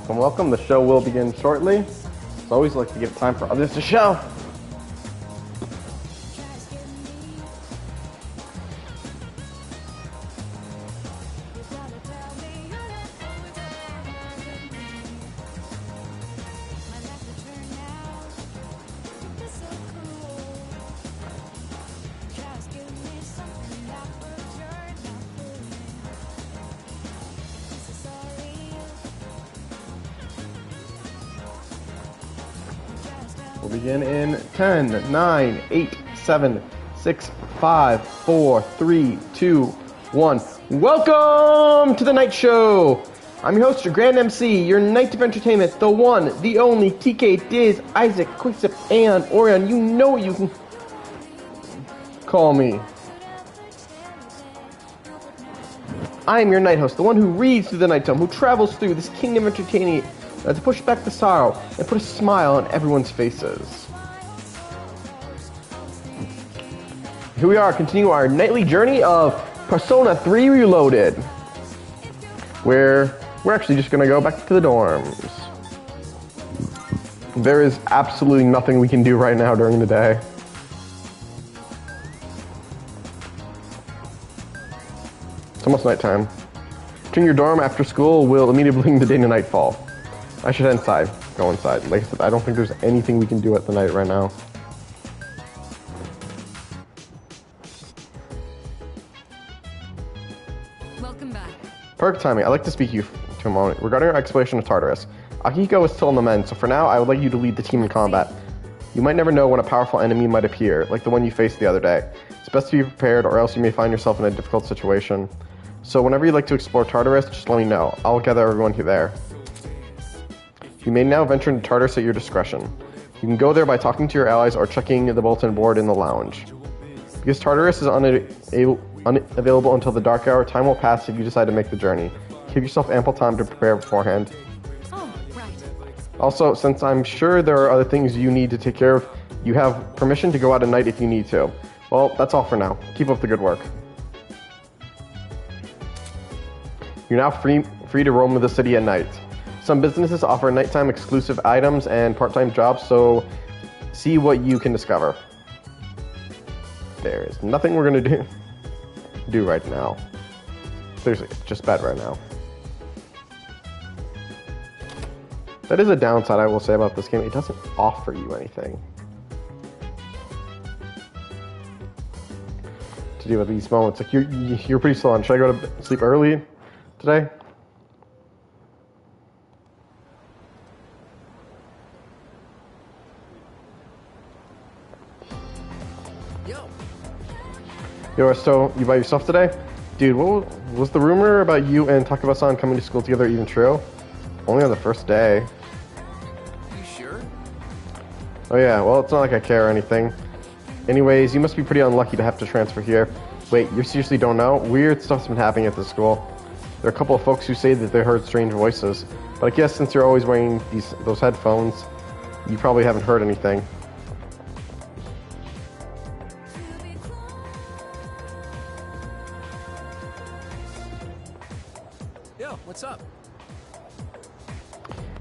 Welcome, welcome. The show will begin shortly. As always, like to give time for others to show. We'll begin in 10, 9, 8, 7, 6, 5, 4, 3, 2, 1. Welcome to the night show! I'm your host, your grand MC, your night of entertainment, the one, the only, TK, Diz, Isaac, Quicksip, and Orion. You know you can call me. I am your night host, the one who reads through the night tome, who travels through this kingdom of entertainment to push back the sorrow and put a smile on everyone's faces. Here we are, continuing our nightly journey of Persona 3 Reloaded, where we're actually just going to go back to the dorms. There is absolutely nothing we can do right now during the day. It's almost nighttime. Entering your dorm after school will immediately bring the day to nightfall. I should head inside. Go inside. Like I said, I don't think there's anything we can do at the night right now. Welcome back. Perfect timing. I'd like to speak to you to a moment regarding our exploration of Tartarus. Akihiko is still on the mend, so for now, I would like you to lead the team in combat. You might never know when a powerful enemy might appear, like the one you faced the other day. It's best to be prepared, or else you may find yourself in a difficult situation. So whenever you'd like to explore Tartarus, just let me know. I'll gather everyone there. You may now venture into Tartarus at your discretion. You can go there by talking to your allies or checking the bulletin board in the lounge. Because Tartarus is unavailable until the dark hour, time will pass if you decide to make the journey. Give yourself ample time to prepare beforehand. Oh, right. Also, since I'm sure there are other things you need to take care of, you have permission to go out at night if you need to. Well, that's all for now. Keep up the good work. You're now free to roam the city at night. Some businesses offer nighttime exclusive items and part-time jobs, so see what you can discover. There is nothing we're gonna do right now. Seriously, it's just bad right now. That is a downside I will say about this game. It doesn't offer you anything to do with these moments. Like you're pretty slow on. Should I go to sleep early today? Yo, so you by yourself today? Dude, what was the rumor about you and Takaba-san coming to school together even true? Only on the first day. You sure? Oh yeah, well, it's not like I care or anything. Anyways, you must be pretty unlucky to have to transfer here. Wait, you seriously don't know? Weird stuff's been happening at the school. There are a couple of folks who say that they heard strange voices. But I guess since you're always wearing those headphones, you probably haven't heard anything. What's up?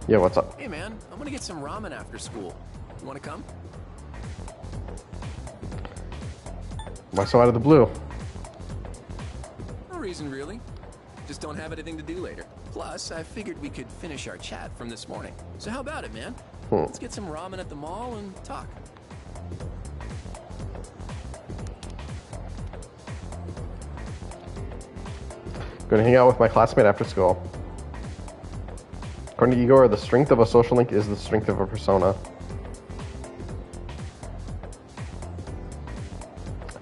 Yeah, what's up? Hey man, I'm gonna get some ramen after school. You wanna come? Why so out of the blue? No reason really. Just don't have anything to do later. Plus, I figured we could finish our chat from this morning. So how about it, man? Let's get some ramen at the mall and talk. Going to hang out with my classmate after school. According to Igor, the strength of a social link is the strength of a persona.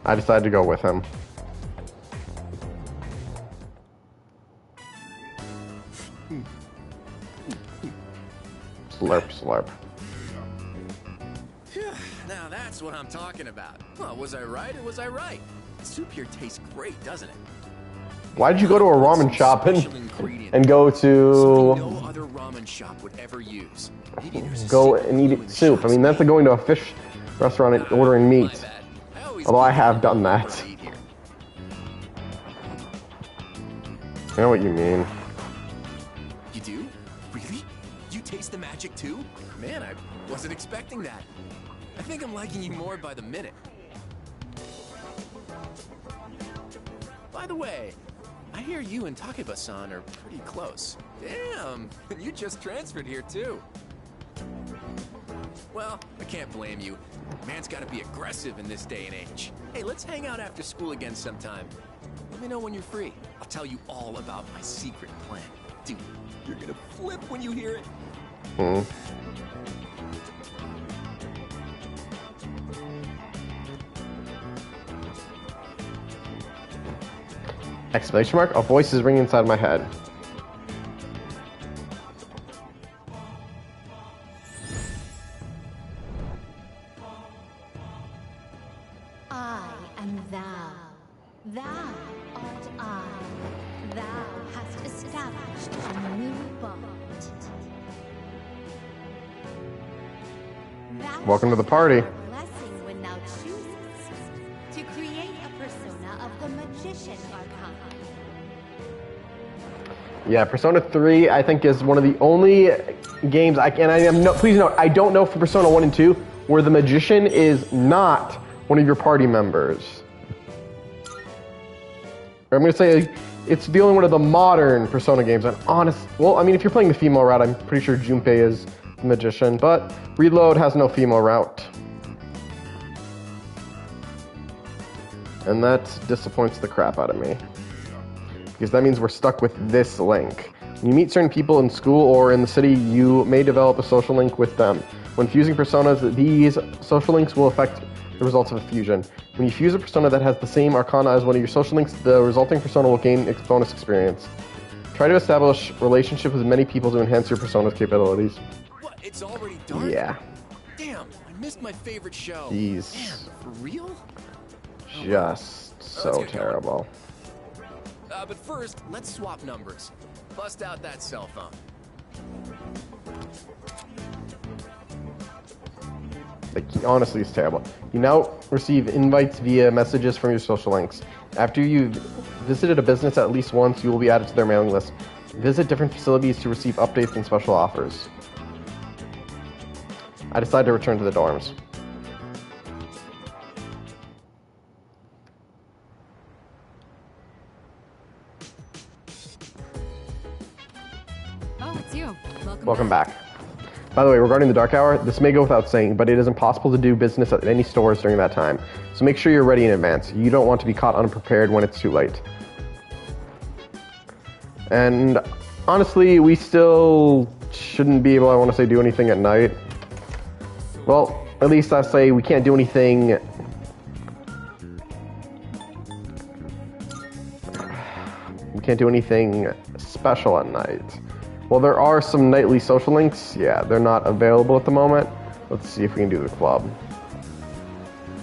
I decided to go with him. Slurp, slurp. Now that's what I'm talking about. Well, was I right or was I right? Soup here tastes great, doesn't it? Why did you go to a ramen shop and go to no other ramen shop would ever use? Go and eat soup? I mean, that's like going to a fish restaurant and ordering meat. Although I have done that. I know what you mean. You do? Really? Wasn't expecting that. I think I'm liking you more by the minute. By the way, I hear you and Takeba-san are pretty close. Damn, you just transferred here too. Well, I can't blame you. Man's gotta be aggressive in this day and age. Hey, let's hang out after school again sometime. Let me know when you're free. I'll tell you all about my secret plan. Dude, you're gonna flip when you hear it. Exclamation mark? A voice is ringing inside my head. I am thou. Thou art I. Thou hast established a new bond. Thou Welcome to the shalt party. have a blessing when thou choosest to create a persona of the magician archon. Yeah, Persona 3, I think, is one of the only games please note, I don't know for Persona 1 and 2 where the magician is not one of your party members. Or I'm going to say it's the only one of the modern Persona games. And well, I mean, if you're playing the female route, I'm pretty sure Junpei is the magician, but Reload has no female route. And that disappoints the crap out of me. Because that means we're stuck with this link. When you meet certain people in school or in the city, you may develop a social link with them. When fusing personas, these social links will affect the results of a fusion. When you fuse a persona that has the same arcana as one of your social links, the resulting persona will gain its bonus experience. Try to establish relationships with many people to enhance your persona's capabilities. What? It's already dark? Yeah. Damn, I missed my favorite show. Jeez. Damn, for real? Just so terrible. But first, let's swap numbers. Bust out that cell phone. Like, honestly, it's terrible. You now receive invites via messages from your social links. After you've visited a business at least once, you will be added to their mailing list. Visit different facilities to receive updates and special offers. I decided to return to the dorms. Oh, it's you. Welcome back. By the way, regarding the dark hour, this may go without saying, but it is impossible to do business at any stores during that time. So make sure you're ready in advance. You don't want to be caught unprepared when it's too late. And honestly, we still shouldn't be able, I want to say, do anything at night. Well, at least I say we can't do anything. We can't do anything special at night. Well, there are some nightly social links. Yeah, they're not available at the moment. Let's see if we can do the club.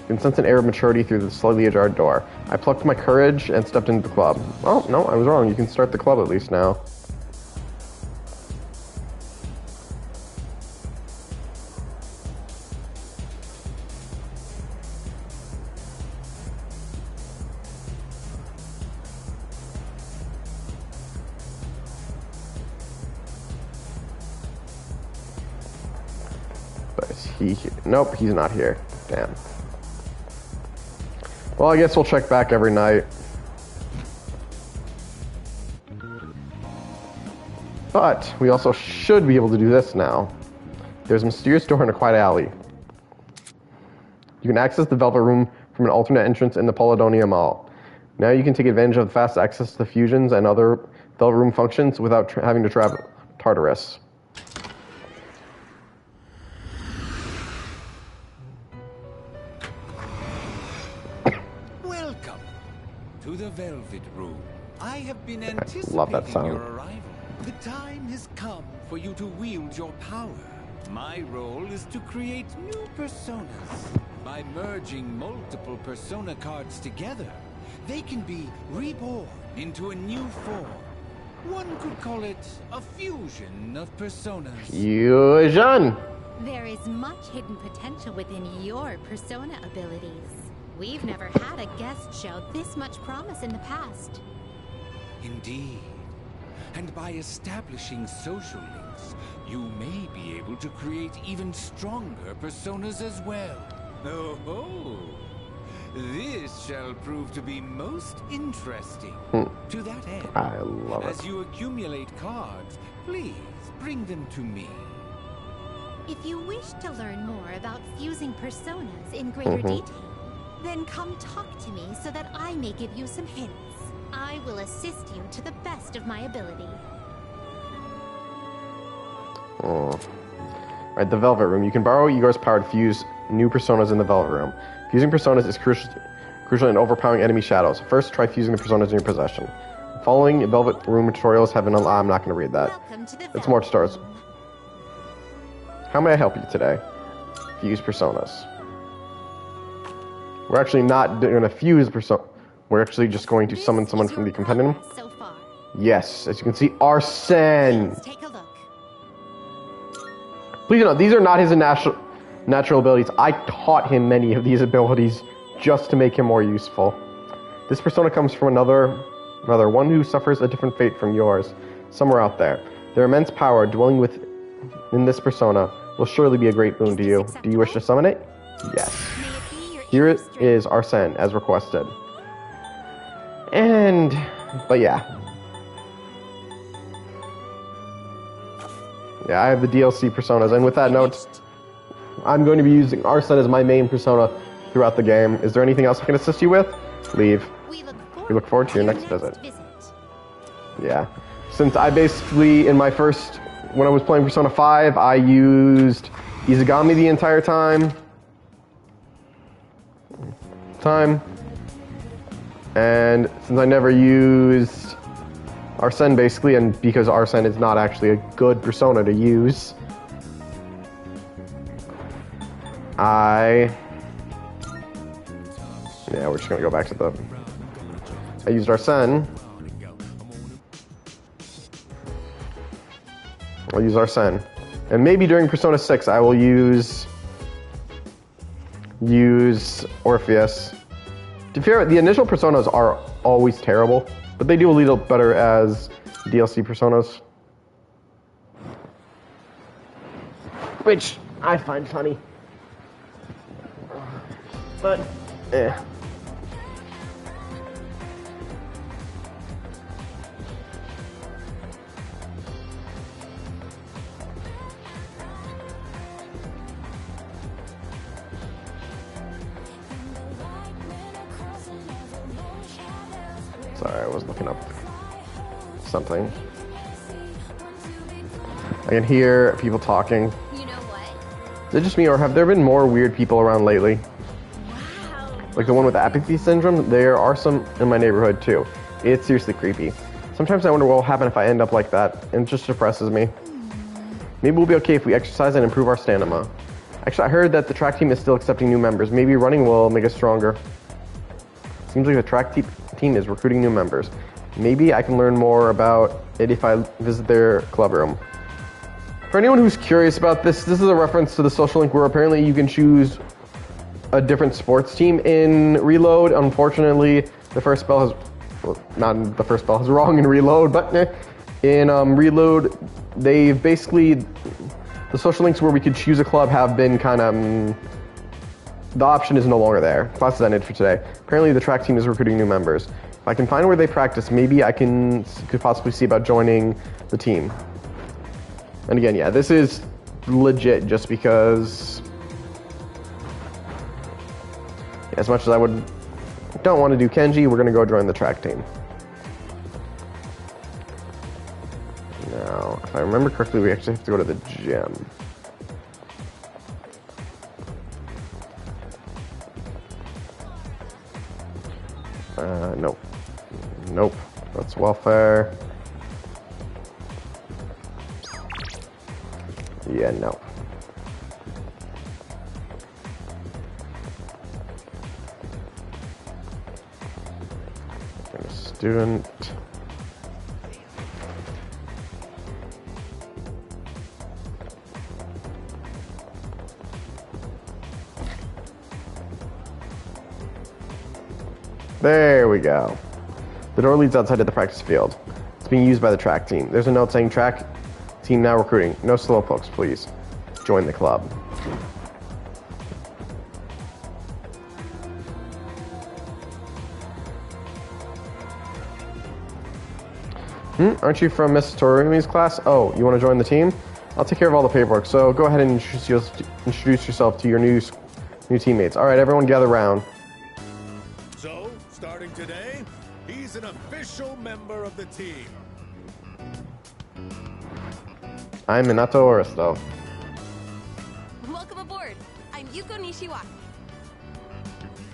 You can sense an air of maturity through the slightly ajar door. I plucked my courage and stepped into the club. Oh, no, I was wrong. You can start the club at least now. But is he here? Nope, he's not here. Damn. Well, I guess we'll check back every night. But we also should be able to do this now. There's a mysterious door in a quiet alley. You can access the Velvet Room from an alternate entrance in the Polidonia Mall. Now you can take advantage of the fast access to the fusions and other Velvet Room functions without having to travel Tartarus. Welcome to the Velvet Room. I have been love that anticipating sound. your arrival. The time has come for you to wield your power. My role is to create new personas. By merging multiple persona cards together, they can be reborn into a new form. One could call it a fusion of personas. Fusion! There is much hidden potential within your persona abilities. We've never had a guest show this much promise in the past. Indeed. And by establishing social links you may be able to create even stronger personas as well. Oh, this shall prove to be most interesting. To that end, I love it. as you accumulate cards, please bring them to me. If you wish to learn more about fusing personas in greater detail, then come talk to me so that I may give you some hints. I will assist you to the best of my ability. Alright, the Velvet Room. You can borrow Igor's power to fuse new personas in the Velvet Room. Fusing personas is crucial in overpowering enemy shadows. First, try fusing the personas in your possession. Following Velvet Room tutorials have been... I'm not going to read that. Welcome to the It's more Velvet tutorials. Room. How may I help you today? Fuse personas. We're actually not going to fuse persona. We're actually just going to summon someone This is from the your compendium. progress so far. Yes, as you can see, Arsene. Let's take a look. Please note, these are not his natural abilities. I taught him many of these abilities just to make him more useful. This persona comes from another, one who suffers a different fate from yours, somewhere out there. Their immense power dwelling in this persona will surely be a great boon to you. Do you wish to summon it? Yes. May it be your Here inner it strength. is, Arsene, as requested. But yeah. Yeah, I have the DLC personas, and with that note, I'm going to be using Arsene as my main persona throughout the game. Is there anything else I can assist you with? Leave. We look forward to your next visit. Yeah. Since I basically, when I was playing Persona 5, I used Izagami the entire time. And since I never used Arsene basically, and because Arsene is not actually a good persona to use, we're just gonna go back to I used Arsene. I'll use Arsene. And maybe during Persona 6 I will use Orpheus. To be fair, the initial personas are always terrible, but they do a little better as DLC personas. Which I find funny. But, Sorry, I was looking up something. I can hear people talking. You know what? Is it just me, or have there been more weird people around lately? Wow. Like the one with the apathy syndrome? There are some in my neighborhood too. It's seriously creepy. Sometimes I wonder what will happen if I end up like that, and it just depresses me. Maybe we'll be okay if we exercise and improve our stamina. Actually, I heard that the track team is still accepting new members. Maybe running will make us stronger. Seems like the track team is recruiting new members. Maybe I can learn more about it if I visit their club room. For anyone who's curious about this is a reference to the social link where apparently you can choose a different sports team in Reload. Unfortunately, the first spell has... Well, not the first spell is wrong in Reload, but in Reload, they've basically... The social links where we could choose a club have been kind of... the option is no longer there. Class is ended for today. Apparently the track team is recruiting new members. If I can find where they practice, maybe I could possibly see about joining the team. And again, yeah, this is legit just because... As much as I don't want to do Kenji, we're going to go join the track team. Now, if I remember correctly, we actually have to go to the gym. Nope. Nope. That's welfare. Yeah, no. I'm a student. There we go. The door leads outside to the practice field. It's being used by the track team. There's a note saying track Team now recruiting. No slowpokes, please. Join the club. Aren't you from Miss Torimi's class? Oh, you want to join the team? I'll take care of all the paperwork, so go ahead and introduce yourself to your new teammates. All right, everyone gather around. So, starting today, he's an official member of the team. I'm Minato Oristo. Welcome aboard. I'm Yuko Nishiwaki.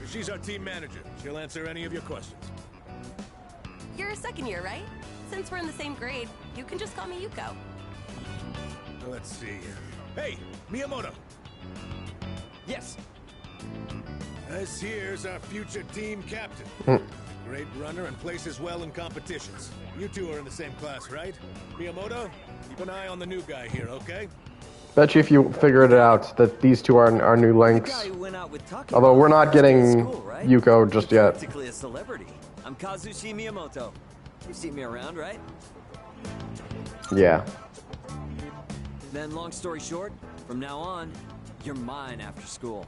She's our team manager. She'll answer any of your questions. You're a second year, right? Since we're in the same grade, you can just call me Yuko. Let's see. Hey, Miyamoto. Yes. This here's our future team captain. Great runner and places well in competitions. You two are in the same class, right? Miyamoto, keep an eye on the new guy here, okay? Bet you if you figured it out that these two are our new links. Although we're not getting Yuko just yet. Practically a celebrity. I'm Kazushi Miyamoto. You've seen me around, right? Yeah. Then, long story short, from now on, you're mine after school.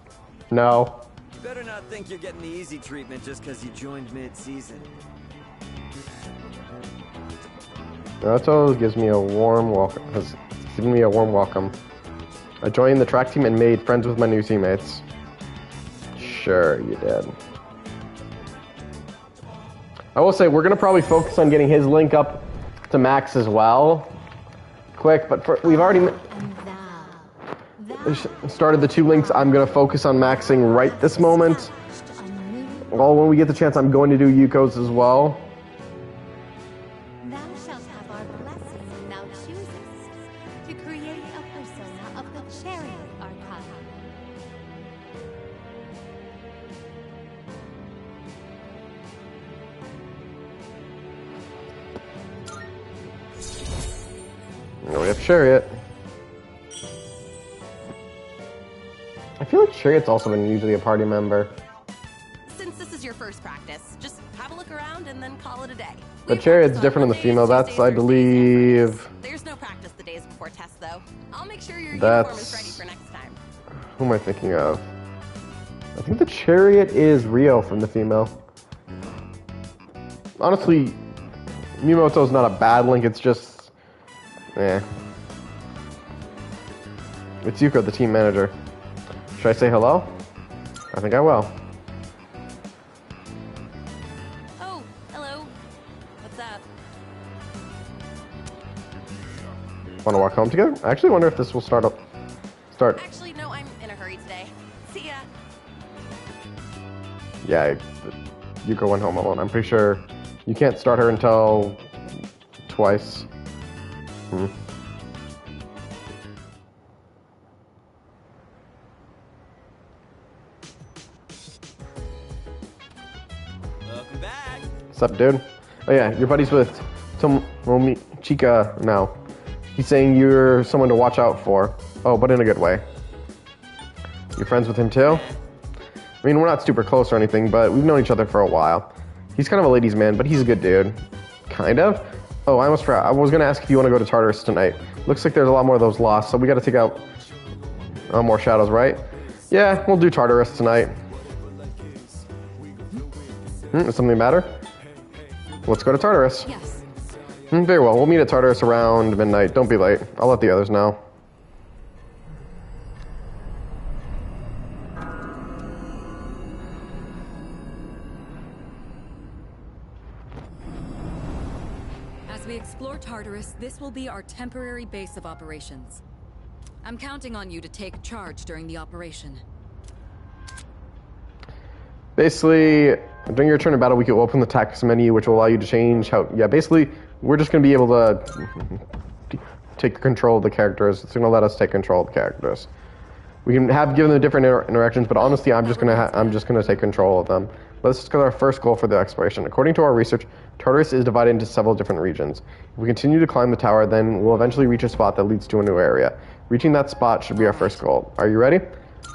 No. You better not think you're getting the easy treatment just because you joined mid-season. Naruto gives me a warm welcome. Has given me a warm welcome. I joined the track team and made friends with my new teammates. Sure, you did. I will say we're gonna probably focus on getting his link up to max as well. Quick, but we've already started the 2 links. I'm gonna focus on maxing right this moment. Well, when we get the chance, I'm going to do Yuko's as well. Thou shalt have our blessing when thou choosest to create a persona of the chariot arcana. We have Chariot. I feel like Chariot's also been usually a party member. Since this is your first practice, just have a look around and then call it a day. But Chariot's different in the female. That's, I believe... There's no practice the days before tests, though. I'll make sure your That's... uniform is ready for next time. Who am I thinking of? I think the Chariot is Rio from the female. Honestly, Miyamoto's not a bad link, it's just... Eh. It's Yuko, the team manager. Should I say hello? I think I will. Oh, hello. What's up? Want to walk home together? I actually wonder if this will start. Actually, no, I'm in a hurry today. See ya. Yeah, Yuko went home alone. I'm pretty sure you can't start her until twice. Welcome back. What's up, dude? Oh yeah, your buddy's with Tomomi Chika now. He's saying you're someone to watch out for. Oh, but in a good way. You're friends with him too? I mean, we're not super close or anything, but we've known each other for a while. He's kind of a ladies' man, but he's a good dude. Kind of? Oh, I almost forgot. I was going to ask if you want to go to Tartarus tonight. Looks like there's a lot more of those lost, so we got to take out more shadows, right? Yeah, we'll do Tartarus tonight. Is something the matter? Let's go to Tartarus. Yes. Very well. We'll meet at Tartarus around midnight. Don't be late. I'll let the others know. As we explore Tartarus, this will be our temporary base of operations. I'm counting on you to take charge during the operation. Basically, during your turn in battle, we can open the tactics menu, which will allow you to change how... Yeah, basically, we're just going to be able to take control of the characters. It's going to let us take control of the characters. We can have given them different interactions, but honestly, I'm just gonna take control of them. Let's discuss our first goal for the exploration. According to our research, Tartarus is divided into several different regions. If we continue to climb the tower, then we'll eventually reach a spot that leads to a new area. Reaching that spot should be our first goal. Are you ready?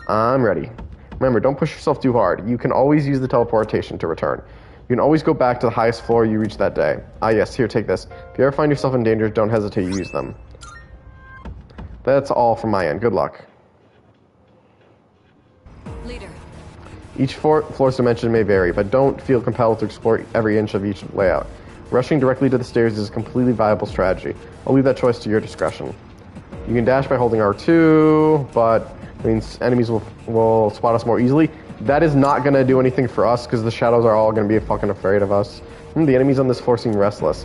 I'm ready. Remember, don't push yourself too hard. You can always use the teleportation to return. You can always go back to the highest floor you reached that day. Ah yes, here, take this. If you ever find yourself in danger, don't hesitate to use them. That's all from my end. Good luck. Leader. Each floor's dimension may vary, but don't feel compelled to explore every inch of each layout. Rushing directly to the stairs is a completely viable strategy. I'll leave that choice to your discretion. You can dash by holding R2, but it means enemies will spot us more easily. That is not going to do anything for us, because the shadows are all going to be fucking afraid of us. The enemies on this floor seem restless.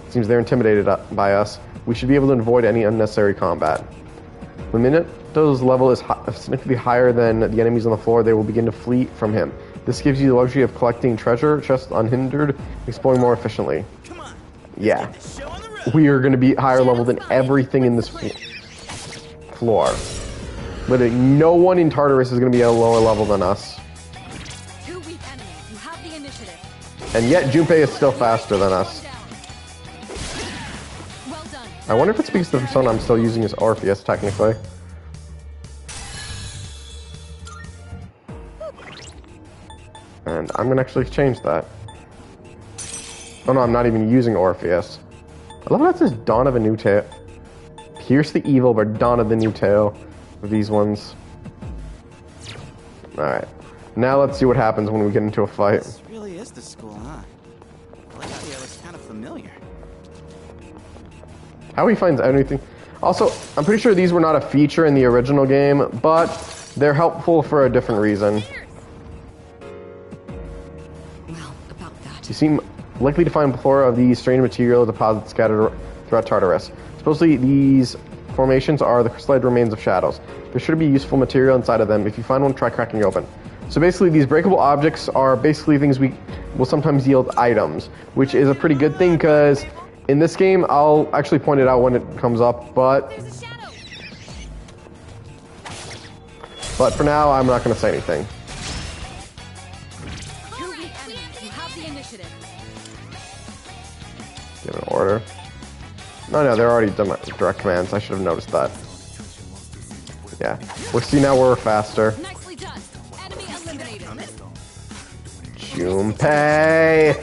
It seems they're intimidated by us. We should be able to avoid any unnecessary combat. The minute To's level is significantly higher than the enemies on the floor, they will begin to flee from him. This gives you the luxury of collecting treasure chests unhindered, exploring more efficiently. Yeah. We are going to be higher level than everything in this floor. Literally, no one in Tartarus is going to be at a lower level than us. Two weak enemies. You have the initiative. And yet, Junpei is still faster than us. Well done. I wonder if it's because the persona I'm still using is Orpheus, technically. And I'm going to actually change that. Oh no, I'm not even using Orpheus. I love how it says Dawn of a New Tale. Pierce the evil, but Dawn of the New Tale. With these ones. Alright. Now let's see what happens when we get into a fight. This really is the school, huh? Layout here looks kind of familiar. How he finds anything. Also, I'm pretty sure these were not a feature in the original game, but they're helpful for a different reason. Well, about that. You seem likely to find a plethora of these strange material deposits scattered throughout Tartarus. Supposedly, these formations are the crystallized remains of shadows. There should be useful material inside of them. If you find one, try cracking it open. So basically, these breakable objects are basically things we will sometimes yield items, which is a pretty good thing because in this game, I'll actually point it out when it comes up, but for now, I'm not going to say anything. Two weak enemies. You have the initiative. Give an order. No, they're already direct commands. I should have noticed that. Yeah. We'll see now we're faster. Nicely done. Enemy eliminated. Junpei!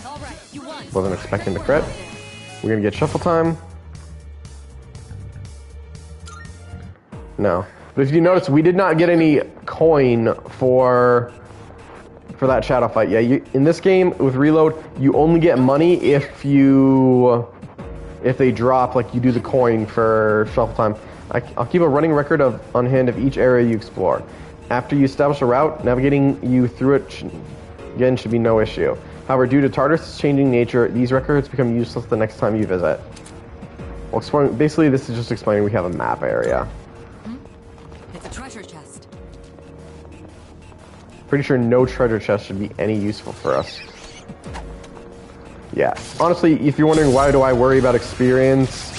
All right, you won. Wasn't expecting the crit. We're gonna get shuffle time. No. But if you notice, we did not get any coin for that shadow fight. Yeah, in this game with reload, you only get money if they drop, like you do the coin for shuffle time. I'll keep a running record on hand of each area you explore. After you establish a route, navigating you through it again should be no issue. However, due to Tartarus' changing nature, these records become useless the next time you visit. Well, basically, this is just explaining we have a map area. It's a treasure chest. Pretty sure no treasure chest should be any useful for us. Yeah. Honestly, if you're wondering why do I worry about experience,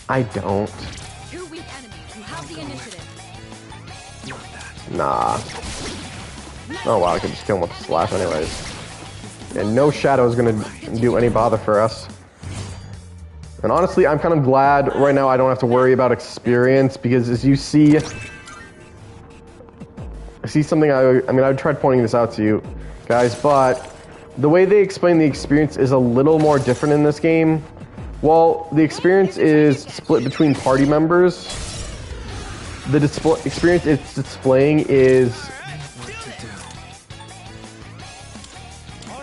I don't. Two weak enemies. You have the initiative. Nah. Oh wow, I can just kill him with a slash anyways. And no shadow is gonna do any bother for us. And honestly, I'm kind of glad right now I don't have to worry about experience because as you see... I see something, I tried pointing this out to you guys, but the way they explain the experience is a little more different in this game. While the experience is split between party members, the experience it's displaying is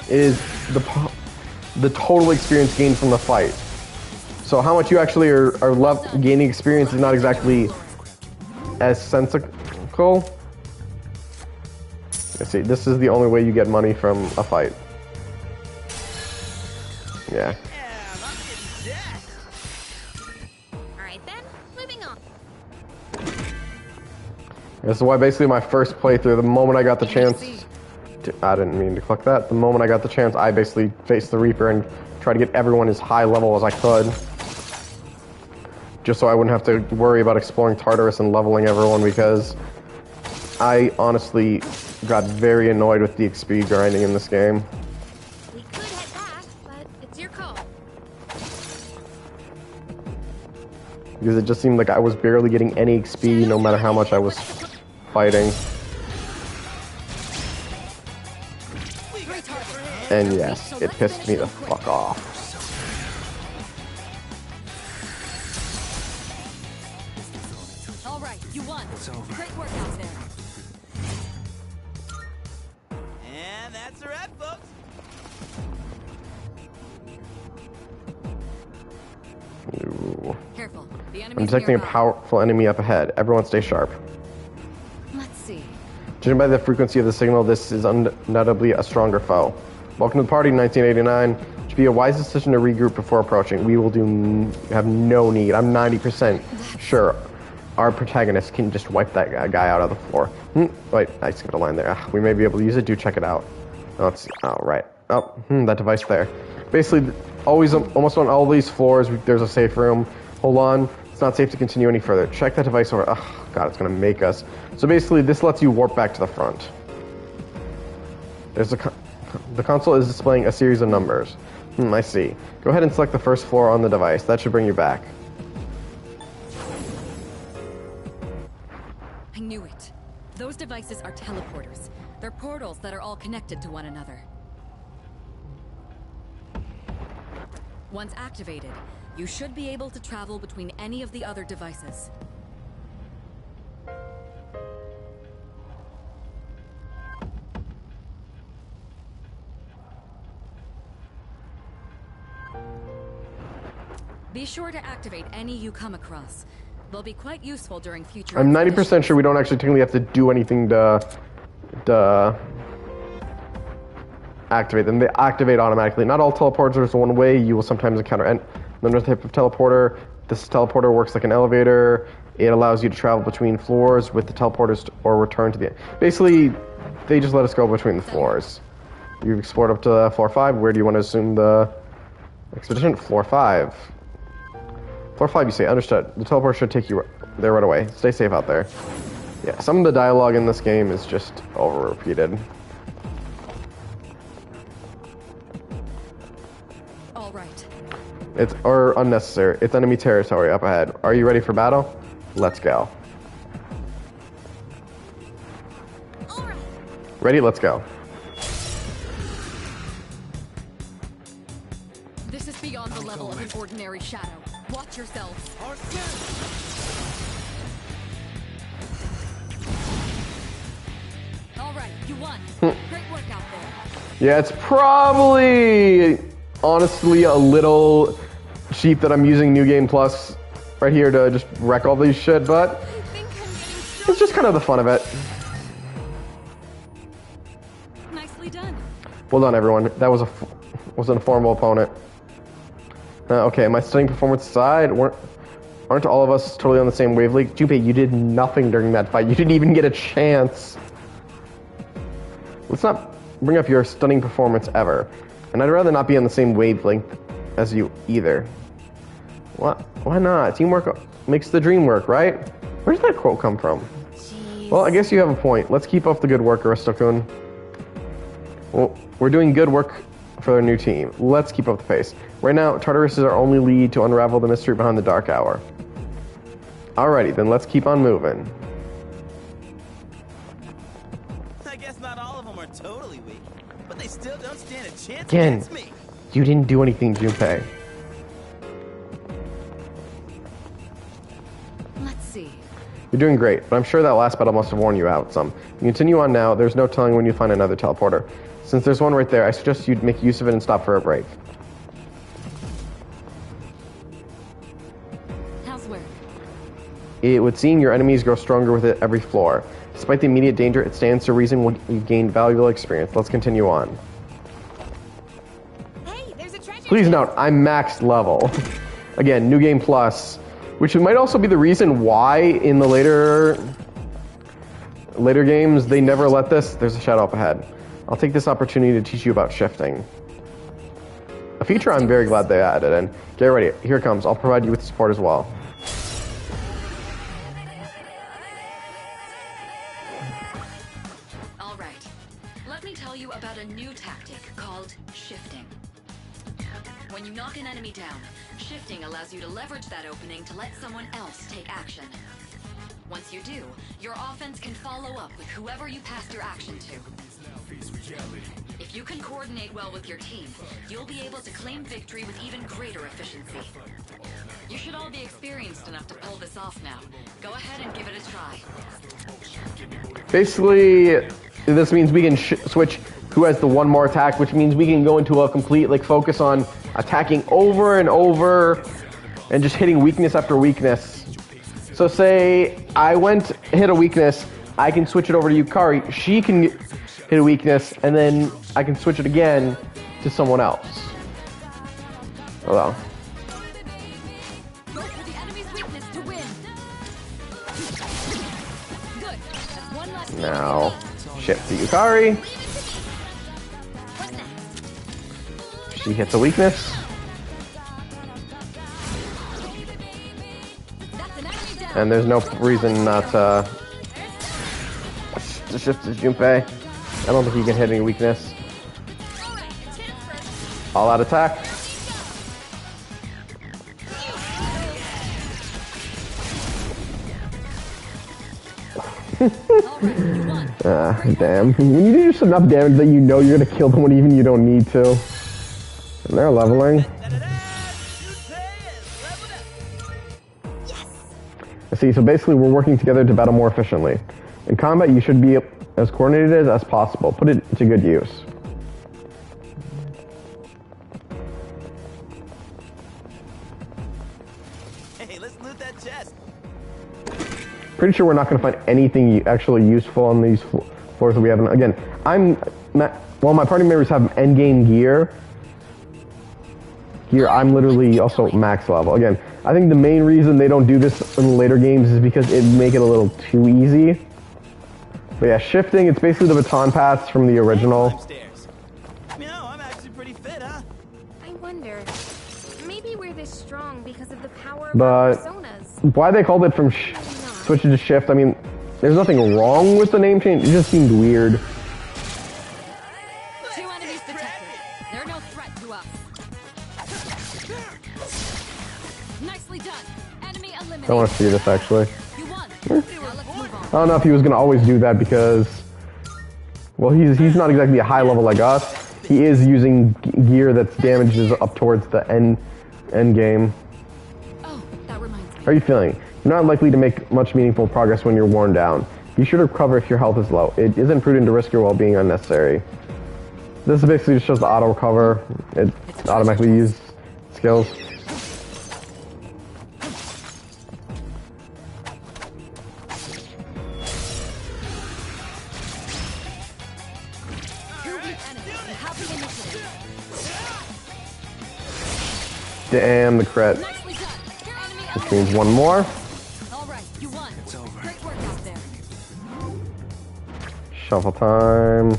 the total experience gained from the fight. So how much you actually are gaining experience is not exactly as sensical. Let's see, this is the only way you get money from a fight. Yeah. Alright then, moving on. This is why basically my first playthrough, the moment I got the chance... I didn't mean to click that. The moment I got the chance, I basically faced the Reaper and tried to get everyone as high level as I could. Just so I wouldn't have to worry about exploring Tartarus and leveling everyone because I honestly got very annoyed with the XP grinding in this game. We could head back, but it's your call. Because it just seemed like I was barely getting any XP no matter how much I was fighting. And yes, it pissed me the fuck off. All right, you won. Great work out there. And that's a wrap, folks. Ooh. Careful. The I'm enemy's detecting a nearby. powerful enemy up ahead. Everyone stay sharp. Let's see. Judging by the frequency of the signal, this is undoubtedly a stronger foe. Welcome to the party, 1989. It should be a wise decision to regroup before approaching. We will have no need. I'm 90% sure our protagonist can just wipe that guy out of the floor. Wait, I skipped a line there. We may be able to use it. Do check it out. Let's see. Oh, right. Oh, that device there. Basically, almost on all these floors, there's a safe room. Hold on. It's not safe to continue any further. Check that device over. Oh, God, it's going to make us. So basically, this lets you warp back to the front. There's the console is displaying a series of numbers. I see. Go ahead and select the first floor on the device. That should bring you back. I knew it. Those devices are teleporters. They're portals that are all connected to one another. Once activated, you should be able to travel between any of the other devices. Be sure to activate any you come across. They'll be quite useful during future I'm 90% sure we don't actually technically have to do anything to activate them. They activate automatically. Not all teleporters are one way. You will sometimes encounter another type of teleporter. This teleporter works like an elevator. It allows you to travel between floors with the teleporters or return to the... Basically, they just let us go between the floors. You've explored up to floor 5. Where do you want to assume the expedition? Floor 5. Floor 5, you say. Understood. The teleporter should take you there right away. Stay safe out there. Yeah, some of the dialogue in this game is just over-repeated. All right. It's unnecessary. It's enemy territory up ahead. Are you ready for battle? Let's go. Ready? Let's go. This is beyond the level of an ordinary shadow. Watch yourselves. All right, you won. Great work out there. Yeah, it's probably honestly a little cheap that I'm using New Game Plus right here to just wreck all these shit, but it's just kind of the fun of it. Nicely done. Well done, everyone. That was an formidable opponent. Okay, my stunning performance aside, aren't all of us totally on the same wavelength? Junpei, you did nothing during that fight. You didn't even get a chance. Let's not bring up your stunning performance ever. And I'd rather not be on the same wavelength as you either. What? Why not? Teamwork makes the dream work, right? Where does that quote come from? Jeez. Well, I guess you have a point. Let's keep up the good work, Aristo-kun. Well, we're doing good work for their new team. Let's keep up the pace. Right now, Tartarus is our only lead to unravel the mystery behind the Dark Hour. Alrighty, then let's keep on moving. I guess not all of them are totally weak, but they still don't stand a chance Again, against me. you didn't do anything, Junpei. Let's see. You're doing great, but I'm sure that last battle must have worn you out some. You continue on now. There's no telling when you find another teleporter. Since there's one right there, I suggest you make use of it and stop for a break. How's work? It would seem your enemies grow stronger with it every floor. Despite the immediate danger, it stands to reason you've gained valuable experience. Let's continue on. Hey, there's a treasure. Please note, I'm maxed level. Again, New Game Plus, which might also be the reason why in the later games they never let this. There's a shadow up ahead. I'll take this opportunity to teach you about shifting. A feature I'm very glad they added in. Get ready. Here it comes. I'll provide you with support as well. All right. Let me tell you about a new tactic called shifting. When you knock an enemy down, shifting allows you to leverage that opening to let someone else take action. Once you do, your offense can follow up with whoever you passed your action to. If you can coordinate well with your team, you'll be able to claim victory with even greater efficiency. You should all be experienced enough to pull this off now. Go ahead and give it a try. Basically, this means we can switch who has the one more attack, which means we can go into a complete focus on attacking over and over and just hitting weakness after weakness. So say I hit a weakness, I can switch it over to Yukari. She can hit a weakness, and then I can switch it again to someone else. Hello. Go for the enemy's weakness to win. Good. That's one less. Now, shift to Yukari. She hits a weakness. And there's no reason not to shift to Junpei. I don't think he can hit any weakness. All out attack. Damn. When you do just enough damage that you know you're gonna kill them when even you don't need to. And they're leveling. See, so basically we're working together to battle more efficiently. In combat, you should be as coordinated as possible. Put it to good use. Hey, let's loot that chest. Pretty sure we're not going to find anything actually useful on these floors that we have. Again, well, my party members have endgame gear. I'm literally also max level. Again, I think the main reason they don't do this in the later games is because it'd make it a little too easy. But yeah, shifting, it's basically the baton pass from the original. You know, I'm actually pretty fit, huh? I wonder, maybe we're this strong because of the power of But our personas. why they called it from switching to shift, I mean, there's nothing wrong with the name change, it just seemed weird. Two enemies detected. They're no threat to us. Nicely done. Enemy eliminated. I want to see this actually. You won. Now let's move on. I don't know if he was going to always do that because, well, he's not exactly a high level like us. He is using gear that's damages up towards the end game. Oh, that reminds me. How are you feeling? You're not likely to make much meaningful progress when you're worn down. Be sure to recover if your health is low. It isn't prudent to risk your well-being unnecessary. This basically just shows the auto recover. It automatically uses skills. Damn, the crit. Which means one more. Alright, you won. It's over. Great work out there. Shuffle time.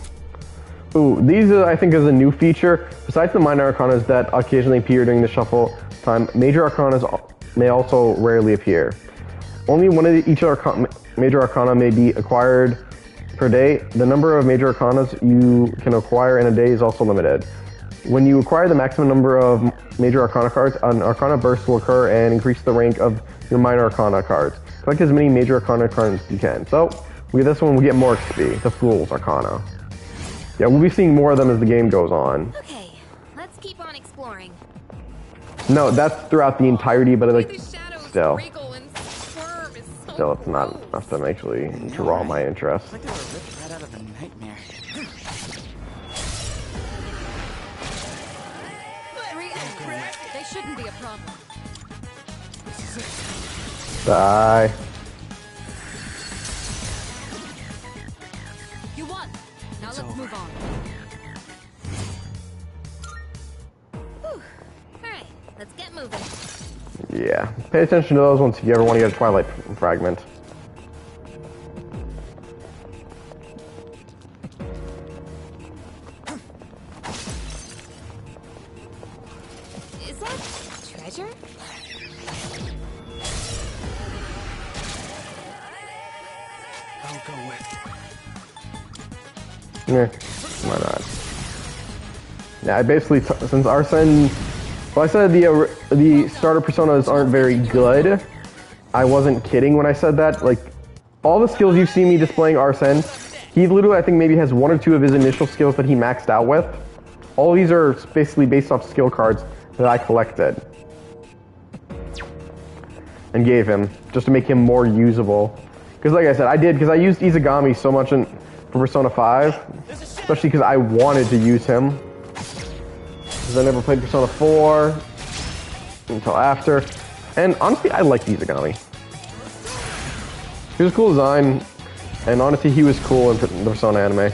Ooh, these I think is a new feature. Besides the minor arcanas that occasionally appear during the shuffle time, major arcanas may also rarely appear. Only one of each major arcana may be acquired per day. The number of major arcanas you can acquire in a day is also limited. When you acquire the maximum number of major arcana cards, an arcana burst will occur and increase the rank of your minor arcana cards. Collect as many major arcana cards as you can. So, with this one we get more XP, the Fool's Arcana. Yeah, we'll be seeing more of them as the game goes on. Okay, let's keep on exploring. No, that's throughout the entirety, but still, it's not enough to actually draw my interest. It's like they were ripped right out of a nightmare. 3 enemies. They shouldn't be a problem. Die. You won. Now let's move on. Alright, let's get moving. Yeah, pay attention to those once you ever want to get a Twilight fragment. Is that treasure? I'll go with. Yeah, why not? Yeah, I basically, since Arsene, well, I said the starter personas aren't very good. I wasn't kidding when I said that. Like, all the skills you see me displaying Arsene, he literally, I think, maybe has 1 or 2 of his initial skills that he maxed out with. All these are basically based off skill cards that I collected and gave him just to make him more usable. Because like I said, because I used Izagami so much for Persona 5, especially because I wanted to use him. Because I never played Persona 4 until after. And honestly, I liked Izagami. He was a cool design, and honestly, he was cool in the Persona anime.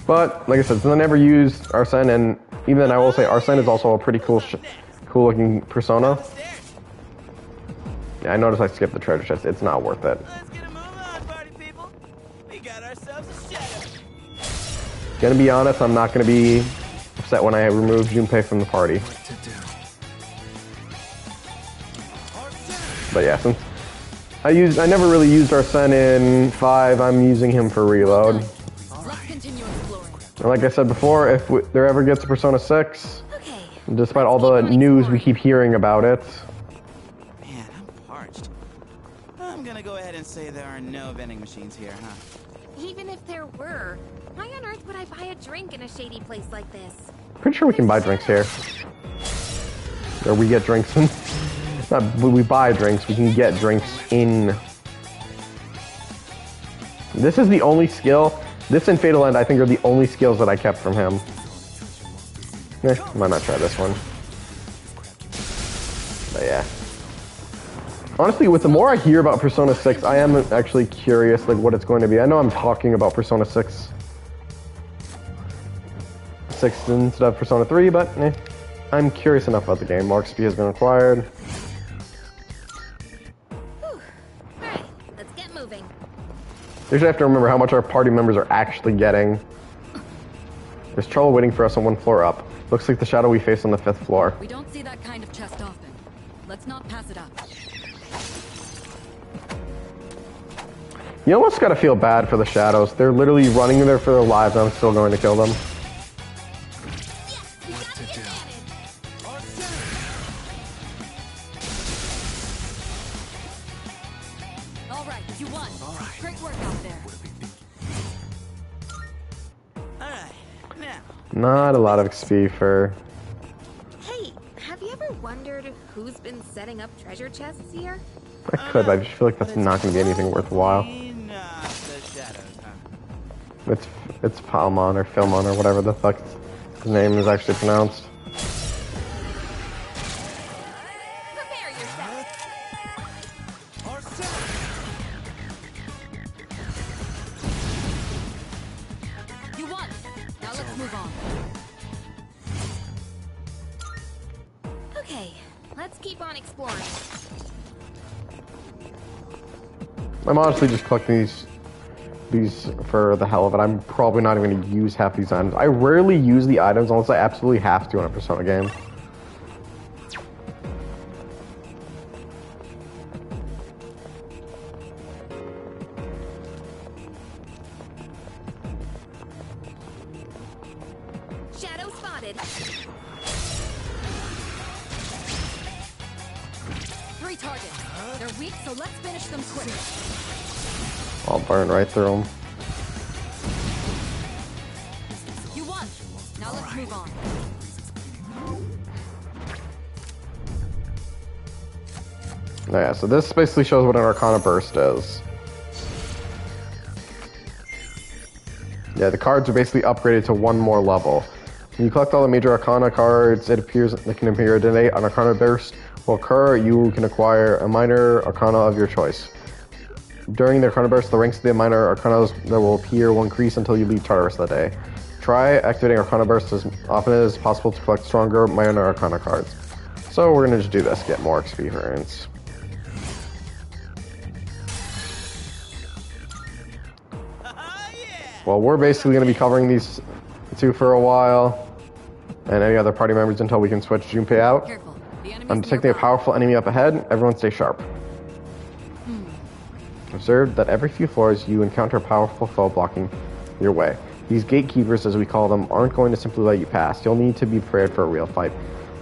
But, like I said, since I never used Arsene, and even then I will say Arsene is also a pretty cool looking Persona. Yeah, I noticed I skipped the treasure chest. It's not worth it. Let's get a move on, party people. We got ourselves a shadow. Gonna be honest, I'm not gonna be upset when I remove Junpei from the party. But yeah, since I never really used Arsene in 5, I'm using him for reload. And like I said before, if there ever gets a Persona 6, despite all the news we keep hearing about it. Man, I'm parched. I'm gonna go ahead and say there are no vending machines here, huh? Even if there were, why on earth would I buy a drink in a shady place like this? Pretty sure we can buy drinks here. Or we get drinks in. Not we buy drinks, we can get drinks in. This is the only skill. This and Fatal End, I think, are the only skills that I kept from him. Might not try this one. But yeah. Honestly, with the more I hear about Persona 6, I am actually curious, like, what it's going to be. I know I'm talking about Persona 6 instead of Persona 3, but I'm curious enough about the game. More XP has been acquired. Alright, let's get moving. Usually have to remember how much our party members are actually getting. There's trouble waiting for us on 1 floor up. Looks like the shadow we face on the 5th floor. We don't see that kind of chest often. Let's not pass it up. You almost gotta feel bad for the shadows. They're literally running there for their lives, and I'm still going to kill them. Alright, you won. Alright. Great work out there. Alright, now. Not a lot of XP for... Hey, have you ever wondered who's been setting up treasure chests here? I could, but I just feel like that's not gonna be anything worthwhile. It's Palmon or Philmon or whatever the fuck his name is actually pronounced. Prepare yourself. You won. Now let's move on. Okay, let's keep on exploring. I'm honestly just collecting these for the hell of it. I'm probably not even going to use half these items. I rarely use the items unless I absolutely have to in a Persona game. Shadow spotted. 3 targets. They're weak, so let's finish them quick. I'll burn right through them. You won. Now let's move on. Yeah, so this basically shows what an Arcana Burst is. Yeah, the cards are basically upgraded to 1 more level. When you collect all the major Arcana cards, it appears that can appear today. An Arcana Burst will occur. You can acquire a minor Arcana of your choice. During the Arcana Burst, the ranks of the minor Arcanas that will appear will increase until you leave Tartarus that day. Try activating Arcana Burst as often as possible to collect stronger minor Arcana cards. So we're going to just do this, get more experience. Well, we're basically going to be covering these 2 for a while, and any other party members until we can switch Junpei out. I'm detecting a powerful enemy up ahead. Everyone stay sharp. Observe that every few floors you encounter a powerful foe blocking your way. These gatekeepers, as we call them, aren't going to simply let you pass. You'll need to be prepared for a real fight.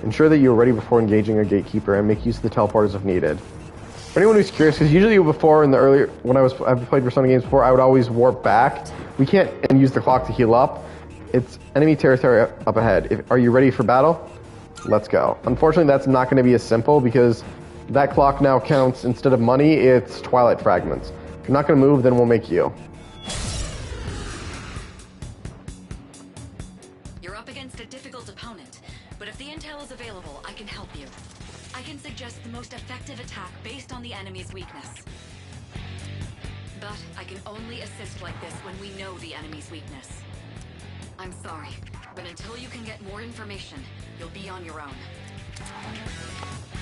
Ensure that you're ready before engaging a gatekeeper and make use of the teleporters if needed. For anyone who's curious, because usually before in the earlier, when I've played Persona games before, I would always warp back. We can't and use the clock to heal up. It's enemy territory up ahead. Are you ready for battle? Let's go. Unfortunately, that's not going to be as simple because that clock now counts, instead of money, it's twilight fragments. If you're not going to move, then we'll make you. You're up against a difficult opponent, but if the intel is available, I can help you. I can suggest the most effective attack based on the enemy's weakness. But I can only assist like this when we know the enemy's weakness. I'm sorry, but until you can get more information, you'll be on your own.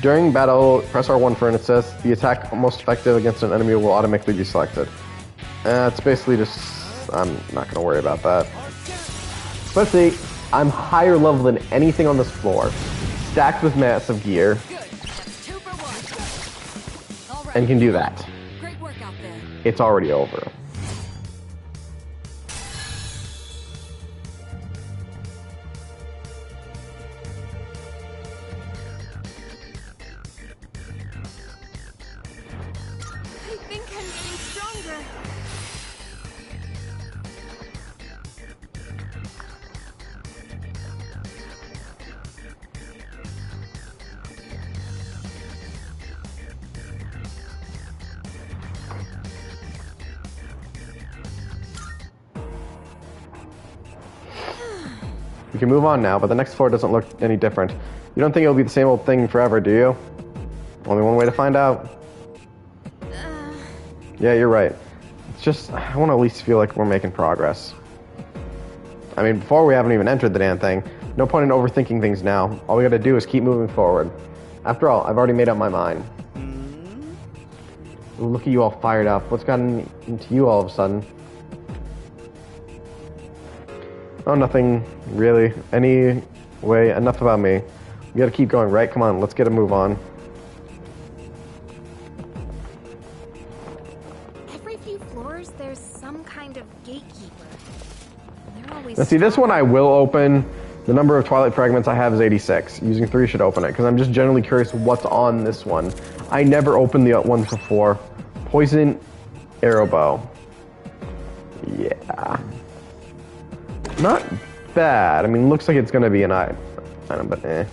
During battle, press R1 for an assist. The attack most effective against an enemy will automatically be selected. It's basically just... I'm not going to worry about that. Especially, I'm higher level than anything on this floor. Stacked with massive gear. And can do that. Great work out there. It's already over. I think I'm getting stronger. We can move on now, but the next floor doesn't look any different. You don't think it'll be the same old thing forever, do you? Only one way to find out. Yeah, you're right. It's just, I want to at least feel like we're making progress. I mean, before we haven't even entered the damn thing. No point in overthinking things now. All we gotta do is keep moving forward. After all, I've already made up my mind. Ooh, look at you all fired up. What's gotten into you all of a sudden? Oh, nothing, really. Anyway, enough about me. We gotta keep going, right? Come on, let's get a move on. Every few floors, there's some kind of gatekeeper. They're always... Now see, this one I will open. The number of twilight fragments I have is 86. Using 3 should open it, because I'm just generally curious what's on this one. I never opened the ones before. Poison arrow bow. Yeah. Not bad. I mean, looks like it's gonna be an item, but eh.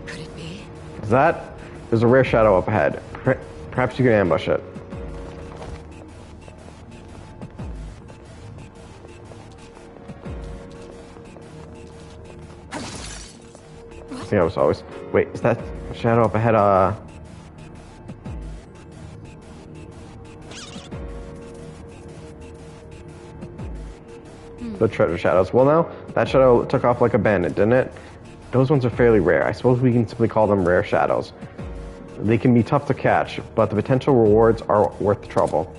Could it be? Is that? There's a rare shadow up ahead. Perhaps you can ambush it. I think I was always... Wait, is that shadow up ahead, The treasure shadows. Well, now, that shadow took off like a bandit, didn't it? Those ones are fairly rare. I suppose we can simply call them rare shadows. They can be tough to catch, but the potential rewards are worth the trouble.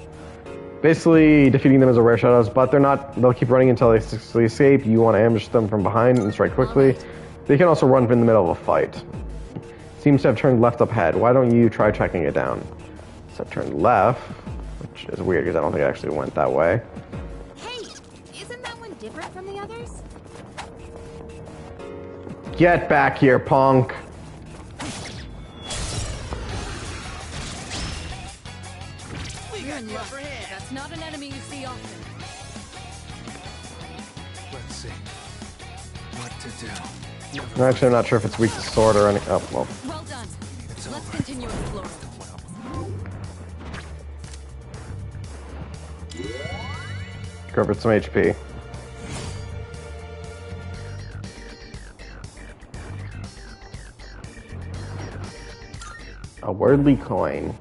Basically, defeating them is a rare shadows, but they're not... They'll keep running until they successfully escape. You want to ambush them from behind and strike quickly. They can also run in the middle of a fight. Seems to have turned left up ahead. Why don't you try tracking it down? So it turned left, which is weird because I don't think it actually went that way. Different from the others? Get back here, punk! You're in luck. That's not an enemy you see often. Let's see. What to do? Actually, I'm not sure if it's weak to sword or any... Oh, well. Well done. Let's continue exploring. Go for some HP. A worldly coin.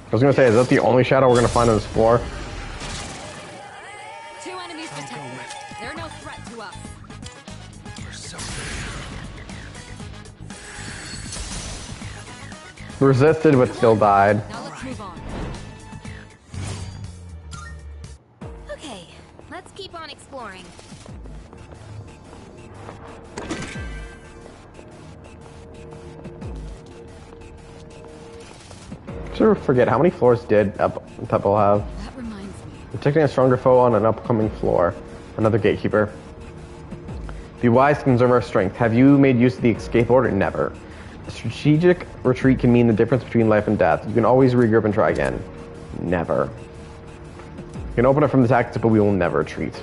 I was gonna say, is that the only shadow we're gonna find on this floor? 2 enemies detected. They're no threat to us. Resisted, but still died. Now let's move on. Okay, let's keep on exploring. I forget, how many floors did Temple have? That reminds me. Protecting a stronger foe on an upcoming floor. Another gatekeeper. Be wise to conserve our strength. Have you made use of the escape order? Never. A strategic retreat can mean the difference between life and death. You can always regroup and try again. Never. You can open it from the tactics, but we will never retreat.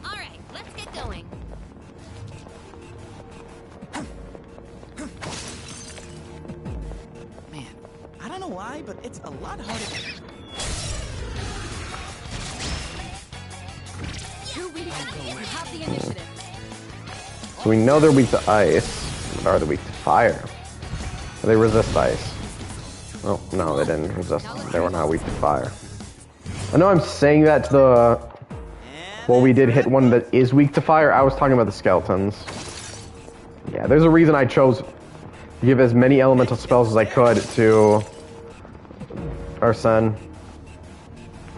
Alright, let's get going. Man, I don't know why, but it's a lot harder. You're weak. You have the initiative. So we know they're weak to ice. But are they weak to fire? They resist ice. Oh, no, they didn't resist. They were not weak to fire. I know I'm saying that to the... Well, we did hit one that is weak to fire. I was talking about the skeletons. Yeah, there's a reason I chose to give as many elemental spells as I could to Arsene.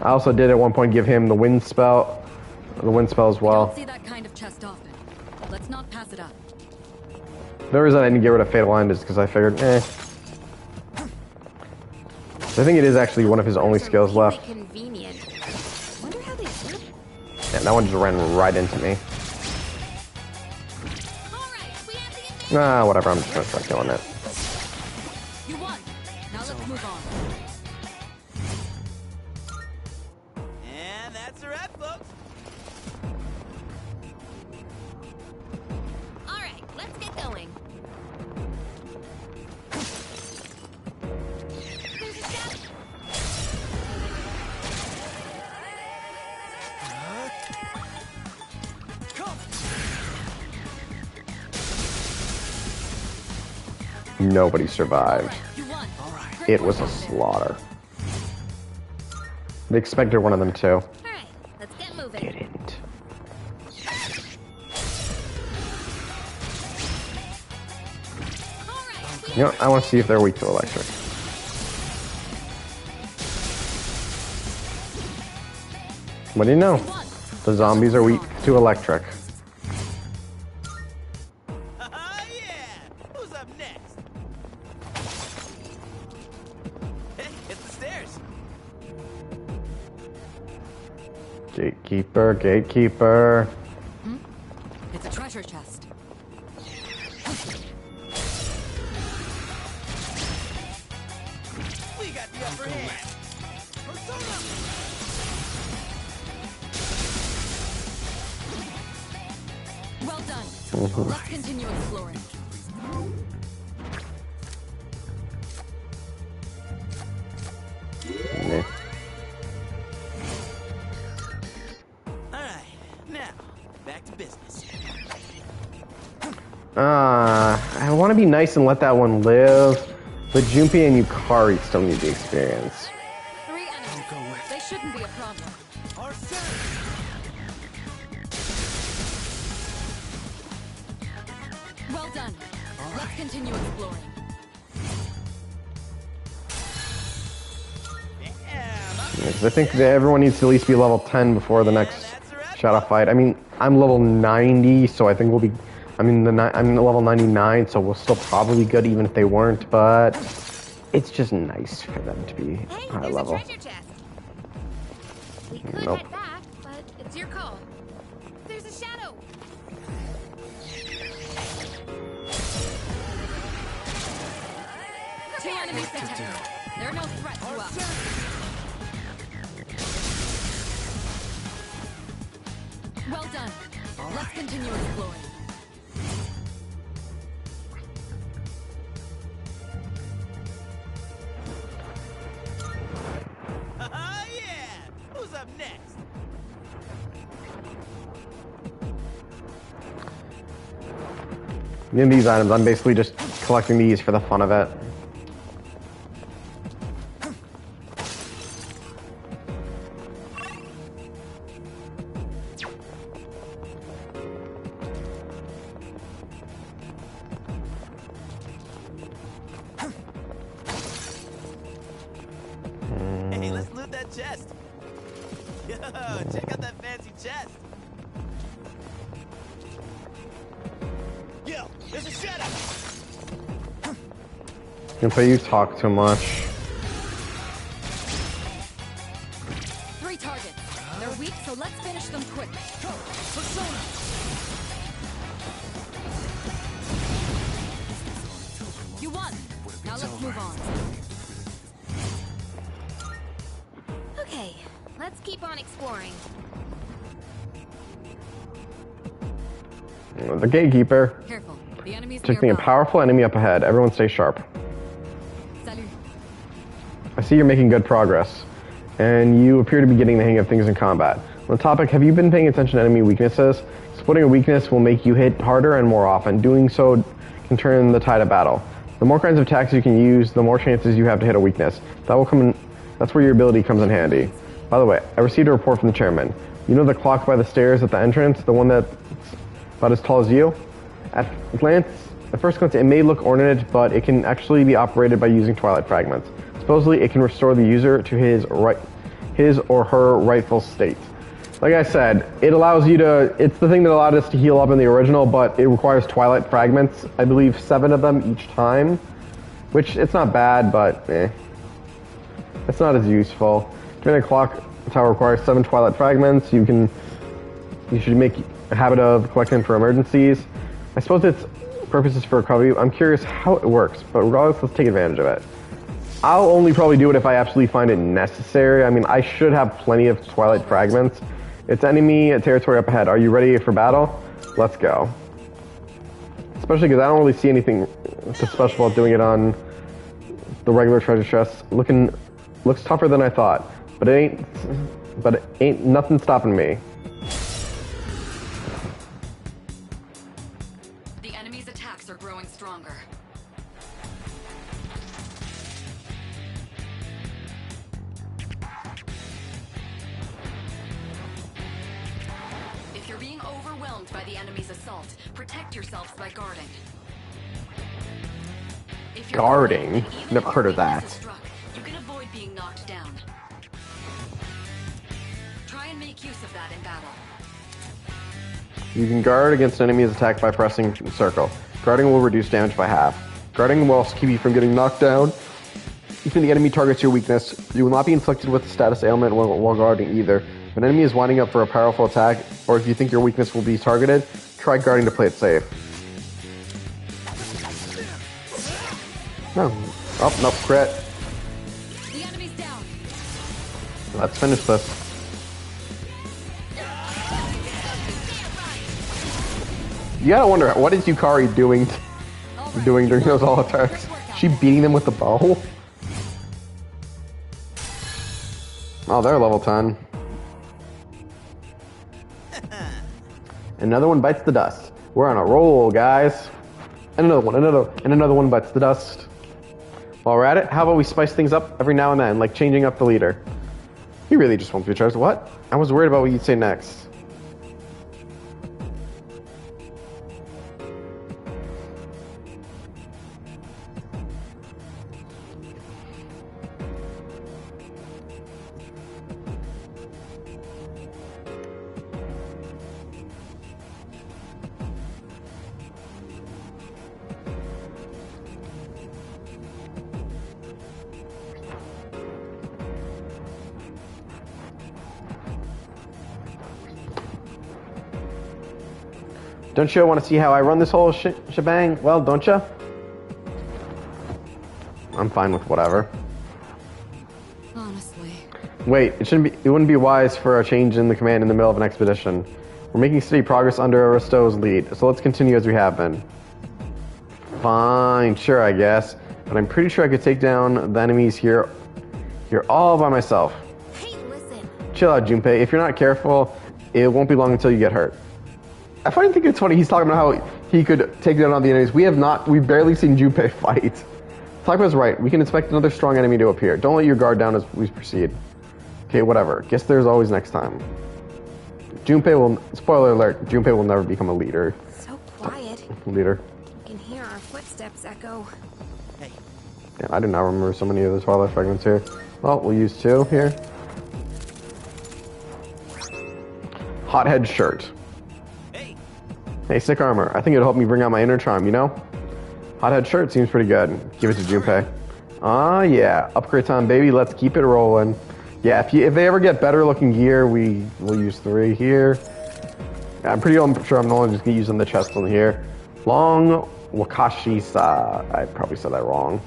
I also did at one point give him the wind spell. The wind spell as I well. don't see that kind of chest often. Let's not pass it up. The reason I didn't get rid of Fatal End is because I figured, I think it is actually one of his only skills left. Convenient. Wonder how they do it. Yeah, that one just ran right into me. Nah, whatever, I'm just gonna start killing it. You won. Now let's move on. And that's a wrap, folks. Alright, let's get going. There's a shadow. Nobody survived. You won. It was a slaughter. They expected one of them too. Alright, let's get moving. Didn't. You know, I want to see if they're weak to electric. What do you know? The zombies are weak to electric. Yeah! Who's up next? Hey, hit the stairs. Gatekeeper, gatekeeper. It's a treasure chest. We got the upper hand. Persona! Well done. Let's continue exploring. Meh. Alright, now, back to business. I want to be nice and let that one live, but Junpei and Yukari still need the experience. 3 enemies. They shouldn't be a problem. Well done. Let's continue exploring. Because I think that everyone needs to at least be level 10 before the next shadow fight. I mean, I'm level 90, so I think we'll be... I'm level 99, so we'll still probably be good even if they weren't, but it's just nice for them to be high There's level. a treasure chest. We could Nope. head back, but it's your call. There's a shadow. Two enemies detected. They're no threat to us. Well done. Let's continue exploring. Yeah! Who's up next? In these items, I'm basically just collecting these for the fun of it. Hey, let's loot that chest. Yo, check out that fancy chest. Yo, there's a shadow. Junpei, you talk too much. 3 targets. They're weak, so let's finish them quick. You won. Now let's move on. Okay, let's keep on exploring. The gatekeeper. Careful. The enemy's Detecting a nearby. powerful enemy up ahead. Everyone stay sharp. Salut. I see you're making good progress, and you appear to be getting the hang of things in combat. On the topic, have you been paying attention to enemy weaknesses? Exploiting a weakness will make you hit harder and more often. Doing so can turn the tide of battle. The more kinds of attacks you can use, the more chances you have to hit a weakness. That's where your ability comes in handy. By the way, I received a report from the chairman. You know the clock by the stairs at the entrance? The one that's about as tall as you? At first glance, it may look ornate, but it can actually be operated by using twilight fragments. Supposedly, it can restore the user to his or her rightful state. Like I said, it allows you to. It's the thing that allowed us to heal up in the original, but it requires twilight fragments. I believe 7 of them each time, which it's not bad, but it's not as useful. During a clock tower requires 7 twilight fragments. You should make a habit of collecting them for emergencies. I suppose its purpose is for recovery. I'm curious how it works, but regardless, let's take advantage of it. I'll only probably do it if I absolutely find it necessary. I mean, I should have plenty of twilight fragments. It's enemy territory up ahead. Are you ready for battle? Let's go. Especially because I don't really see anything so special about doing it on the regular treasure chests. Looks tougher than I thought, but it ain't nothing stopping me. The enemy's attacks are growing stronger. If you're being overwhelmed by the enemy's assault, protect yourselves by guarding. If you're Guarding? even if Never heard of your weakness that. is struck, you can avoid being knocked down. Try and make use of that in battle. You can guard against an enemy's attack by pressing circle. Guarding will reduce damage by half. Guarding will also keep you from getting knocked down. If the enemy targets your weakness, you will not be inflicted with a status ailment while guarding either. If an enemy is winding up for a powerful attack, or if you think your weakness will be targeted, try guarding to play it safe. No. Oh, no, crit. The enemy's down. Let's finish this. You gotta wonder, what is Yukari doing during those all attacks? Is she beating them with the bow? Oh, they're level 10. Another one bites the dust. We're on a roll, guys. And another one bites the dust. While we're at it, how about we spice things up every now and then, like changing up the leader? He really just wants to be charged. What? I was worried about what you'd say next. Don't you want to see how I run this whole shebang? Well, don't you? I'm fine with whatever. Honestly. Wait, it wouldn't be wise for a change in the command in the middle of an expedition. We're making steady progress under Aristo's lead, so let's continue as we have been. Fine, sure, I guess. But I'm pretty sure I could take down the enemies here all by myself. Hey, listen. Chill out, Junpei. If you're not careful, it won't be long until you get hurt. I think it's funny, he's talking about how he could take down all the enemies. We've barely seen Junpei fight. Takuma's right. We can expect another strong enemy to appear. Don't let your guard down as we proceed. Okay, whatever. Guess there's always next time. Spoiler alert, Junpei will never become a leader. So quiet. Leader. You can hear our footsteps echo. Hey, Yeah, I do not remember so many of the Twilight fragments here. Well, we'll use 2 here. Hothead shirt. hey, Hey, sick armor. I think it'll help me bring out my inner charm, you know? Hothead shirt seems pretty good. Give it to Junpei. Ah, yeah. Upgrade time, baby. Let's keep it rolling. Yeah, if they ever get better looking gear, we will use 3 here. Yeah, I'm pretty sure I'm only just going to use on the chest on here. Long Wakashi-sa. I probably said that wrong.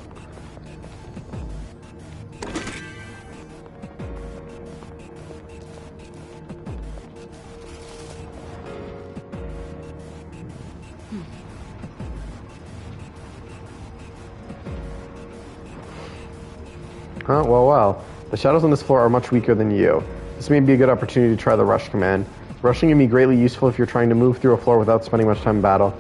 Well. The shadows on this floor are much weaker than you. This may be a good opportunity to try the rush command. Rushing can be greatly useful if you're trying to move through a floor without spending much time in battle.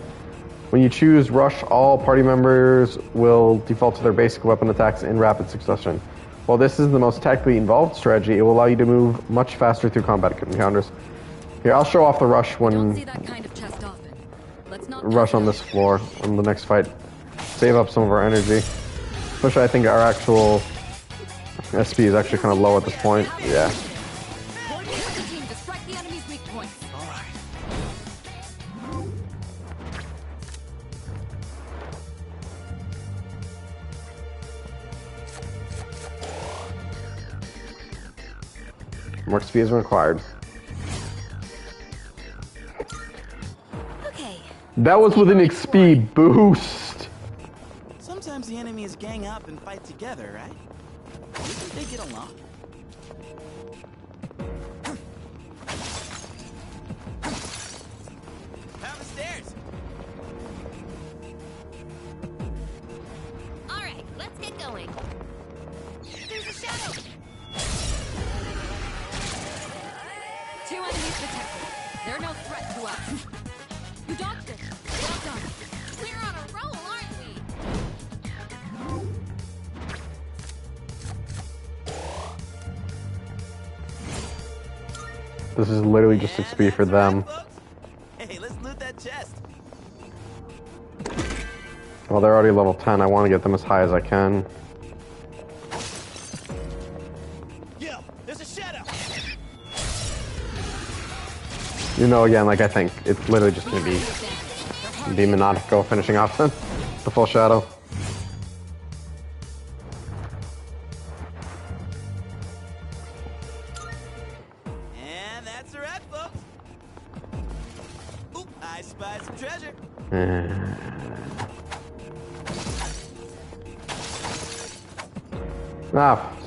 When you choose rush, all party members will default to their basic weapon attacks in rapid succession. While this is the most tactically involved strategy, it will allow you to move much faster through combat encounters. Here, I'll show off the rush when rush on this floor on the next fight. Save up some of our energy. Especially, I think our actual SP is actually kind of low at this point. Yeah. More XP is required. Okay. That was with an XP boost. Sometimes the enemies gang up and fight together, right? You think they get along? Down the stairs. All right, let's get going. There's a shadow. 2 enemies detected. They're no threat to us. You dodged it. Well done. We're on a roll, aren't we? This is literally just XP for them. Hey, let's loot that chest. Well, they're already level 10. I want to get them as high as I can. Yo, there's a shadow. You know, again, like I think it's literally just going to be Monadico finishing off the full shadow. And that's a wrap, folks. Oop, I spied some treasure.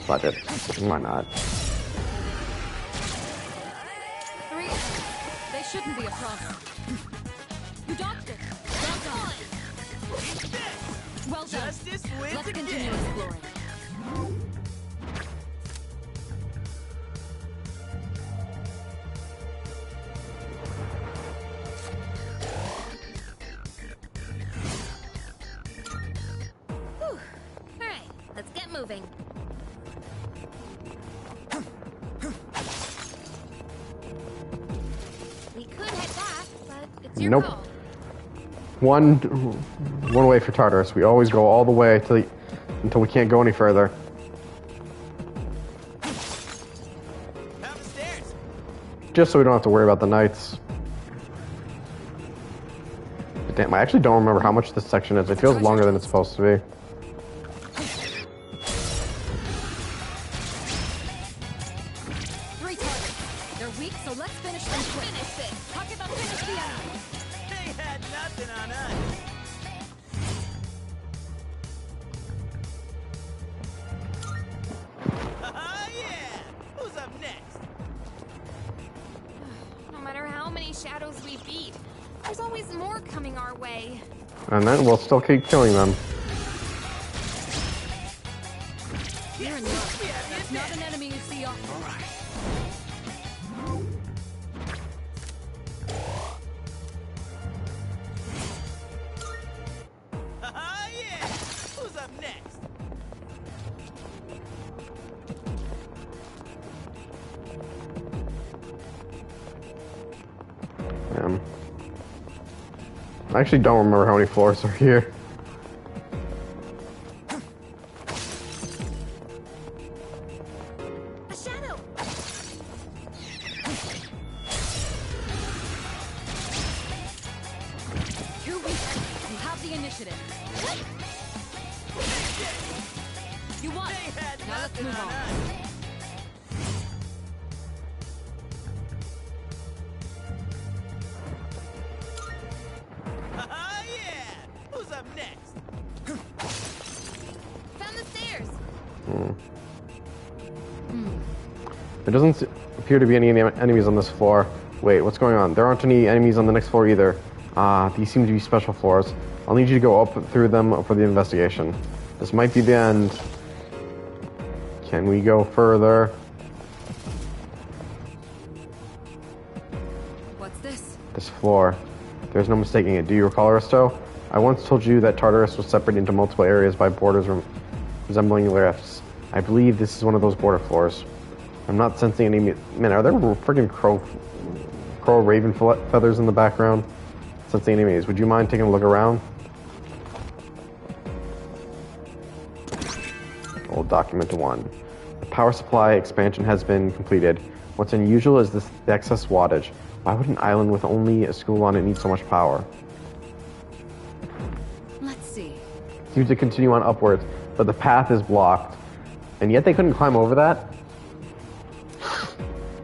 Fuck it. Why not? 3. They shouldn't be a problem. You dodged it. Well done. Well done. Justice wins Let's again. continue exploring. Whew. All right, let's get moving. We could head back, but it's your Nope. call. One way for Tartarus. We always go all the way until we can't go any further. Down the stairs. Just so we don't have to worry about the knights. But damn, I actually don't remember how much this section is. It feels longer than it's supposed to be. Shadows we beat. There's always more coming our way. And then we'll still keep killing them. You're enough. That's not an enemy you see often. All right. Yeah! Who's up next? I actually don't remember how many floors are here. A shadow. Too weak. You have the initiative. You won. Now let's move on. Yeah! Who's up next? Found the stairs. There doesn't appear to be any enemies on this floor. Wait, what's going on? There aren't any enemies on the next floor either. These seem to be special floors. I'll need you to go up through them for the investigation. This might be the end. Can we go further? What's this? This floor. There's no mistaking it. Do you recall, Aristo? I once told you that Tartarus was separated into multiple areas by borders resembling rifts. I believe this is one of those border floors. I'm not sensing any... Man, are there freaking crow raven feathers in the background? Sensing enemies. Would you mind taking a look around? Old document 1. The power supply expansion has been completed. What's unusual is the excess wattage. Why would an island with only a school on it need so much power? Let's see. Seems to continue on upwards, but the path is blocked. And yet they couldn't climb over that?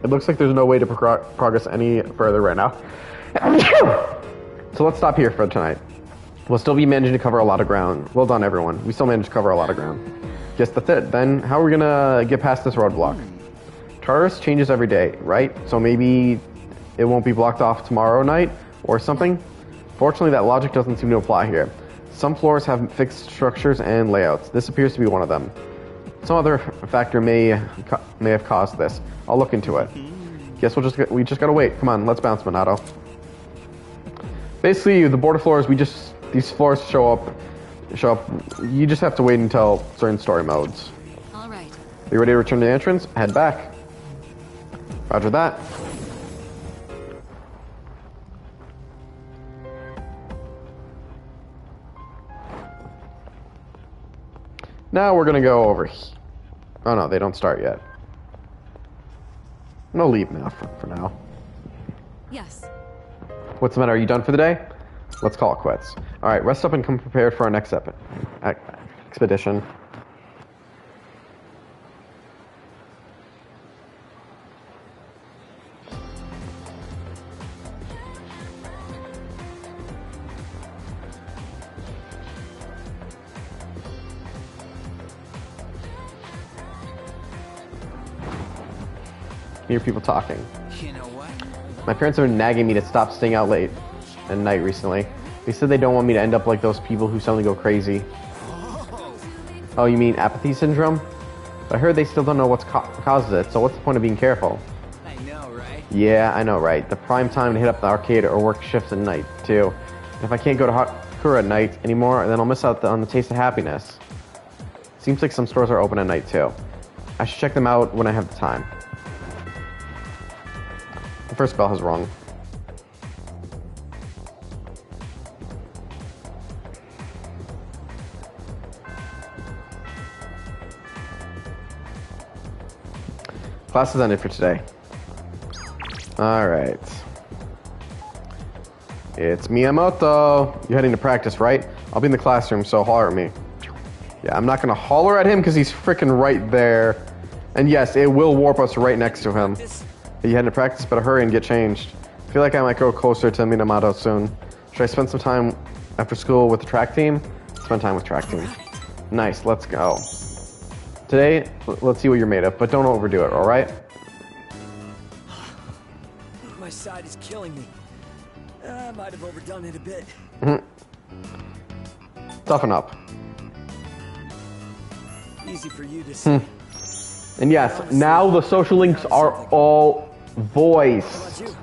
It looks like there's no way to progress any further right now. So let's stop here for tonight. We'll still be managing to cover a lot of ground. Well done, everyone. We still managed to cover a lot of ground. Guess that's it. Then how are we gonna get past this roadblock? Tartarus changes every day, right? So maybe it won't be blocked off tomorrow night or something? Fortunately, that logic doesn't seem to apply here. Some floors have fixed structures and layouts. This appears to be one of them. Some other factor may have caused this. I'll look into it. Guess we just gotta wait. Come on, let's bounce, Minato. Basically, the border floors, these floors show up. You just have to wait until certain story modes. All right. Are you ready to return to the entrance? Head back. Roger that. Now we're gonna go over here. Oh no, they don't start yet. No, leave now for now. Yes. What's the matter? Are you done for the day? Let's call it quits. All right, rest up and come prepared for our next expedition. Hear people talking. You know what? My parents have been nagging me to stop staying out late at night recently. They said they don't want me to end up like those people who suddenly go crazy. Oh, you mean apathy syndrome? But I heard they still don't know what's causes it, so what's the point of being careful? I know, right? Yeah, I know, right? The prime time to hit up the arcade or work shifts at night, too. And if I can't go to Hakura at night anymore, then I'll miss out on the taste of happiness. Seems like some stores are open at night, too. I should check them out when I have the time. The first bell has rung. Class is ended for today. Alright. It's Miyamoto. You're heading to practice, right? I'll be in the classroom, so holler at me. Yeah, I'm not gonna holler at him because he's freaking right there. And yes, it will warp us right next to him. Are you heading to practice? Better hurry and get changed. I feel like I might go closer to Minamoto soon. Should I spend some time after school with the track team? Spend time with track team. Nice, let's go. Today, let's see what you're made of, but don't overdo it, alright? My side is killing me. I might have overdone it a bit. Toughen up. Easy for you to say. And yes, now the social links are all voiced. How about you?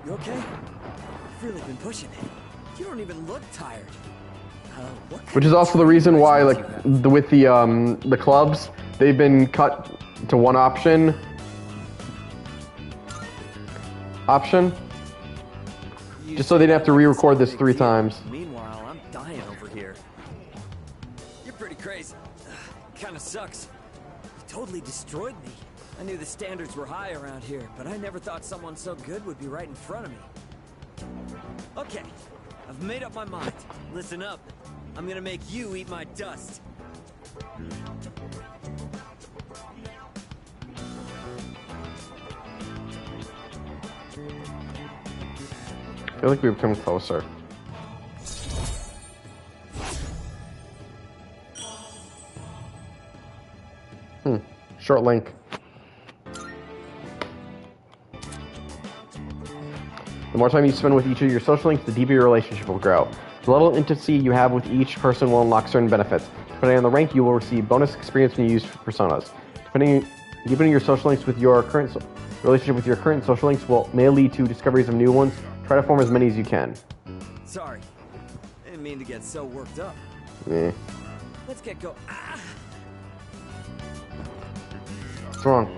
You okay? You've really been pushing it. You don't even look tired. Which is also the reason why, like, with the clubs, they've been cut to one option. Just so they didn't have to re-record this 3 times. Meanwhile, I'm dying over here. You're pretty crazy. Kinda sucks. You totally destroyed me. I knew the standards were high around here, but I never thought someone so good would be right in front of me. Okay, I've made up my mind. Listen up. I'm gonna make you eat my dust. I feel like we've come closer. Short link. The more time you spend with each of your social links, the deeper your relationship will grow. The level of intimacy you have with each person will unlock certain benefits. Depending on the rank, you will receive bonus experience when you use personas. Deepening your social links with your current relationship with your current social links may lead to discoveries of new ones. Try to form as many as you can. Sorry. I didn't mean to get so worked up. Yeah. Let's get go. Ah! What's wrong?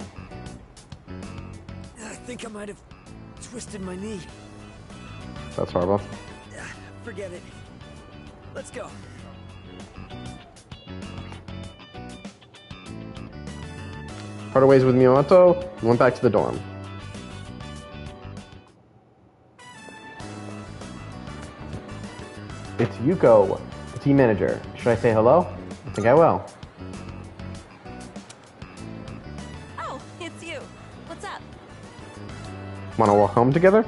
I think I might have twisted my knee. That's horrible. Forget it. Let's go. Parted ways with Miyamoto and went back to the dorm. It's Yuko, the team manager. Should I say hello? I think I will. Oh, it's you. What's up? Want to walk home together?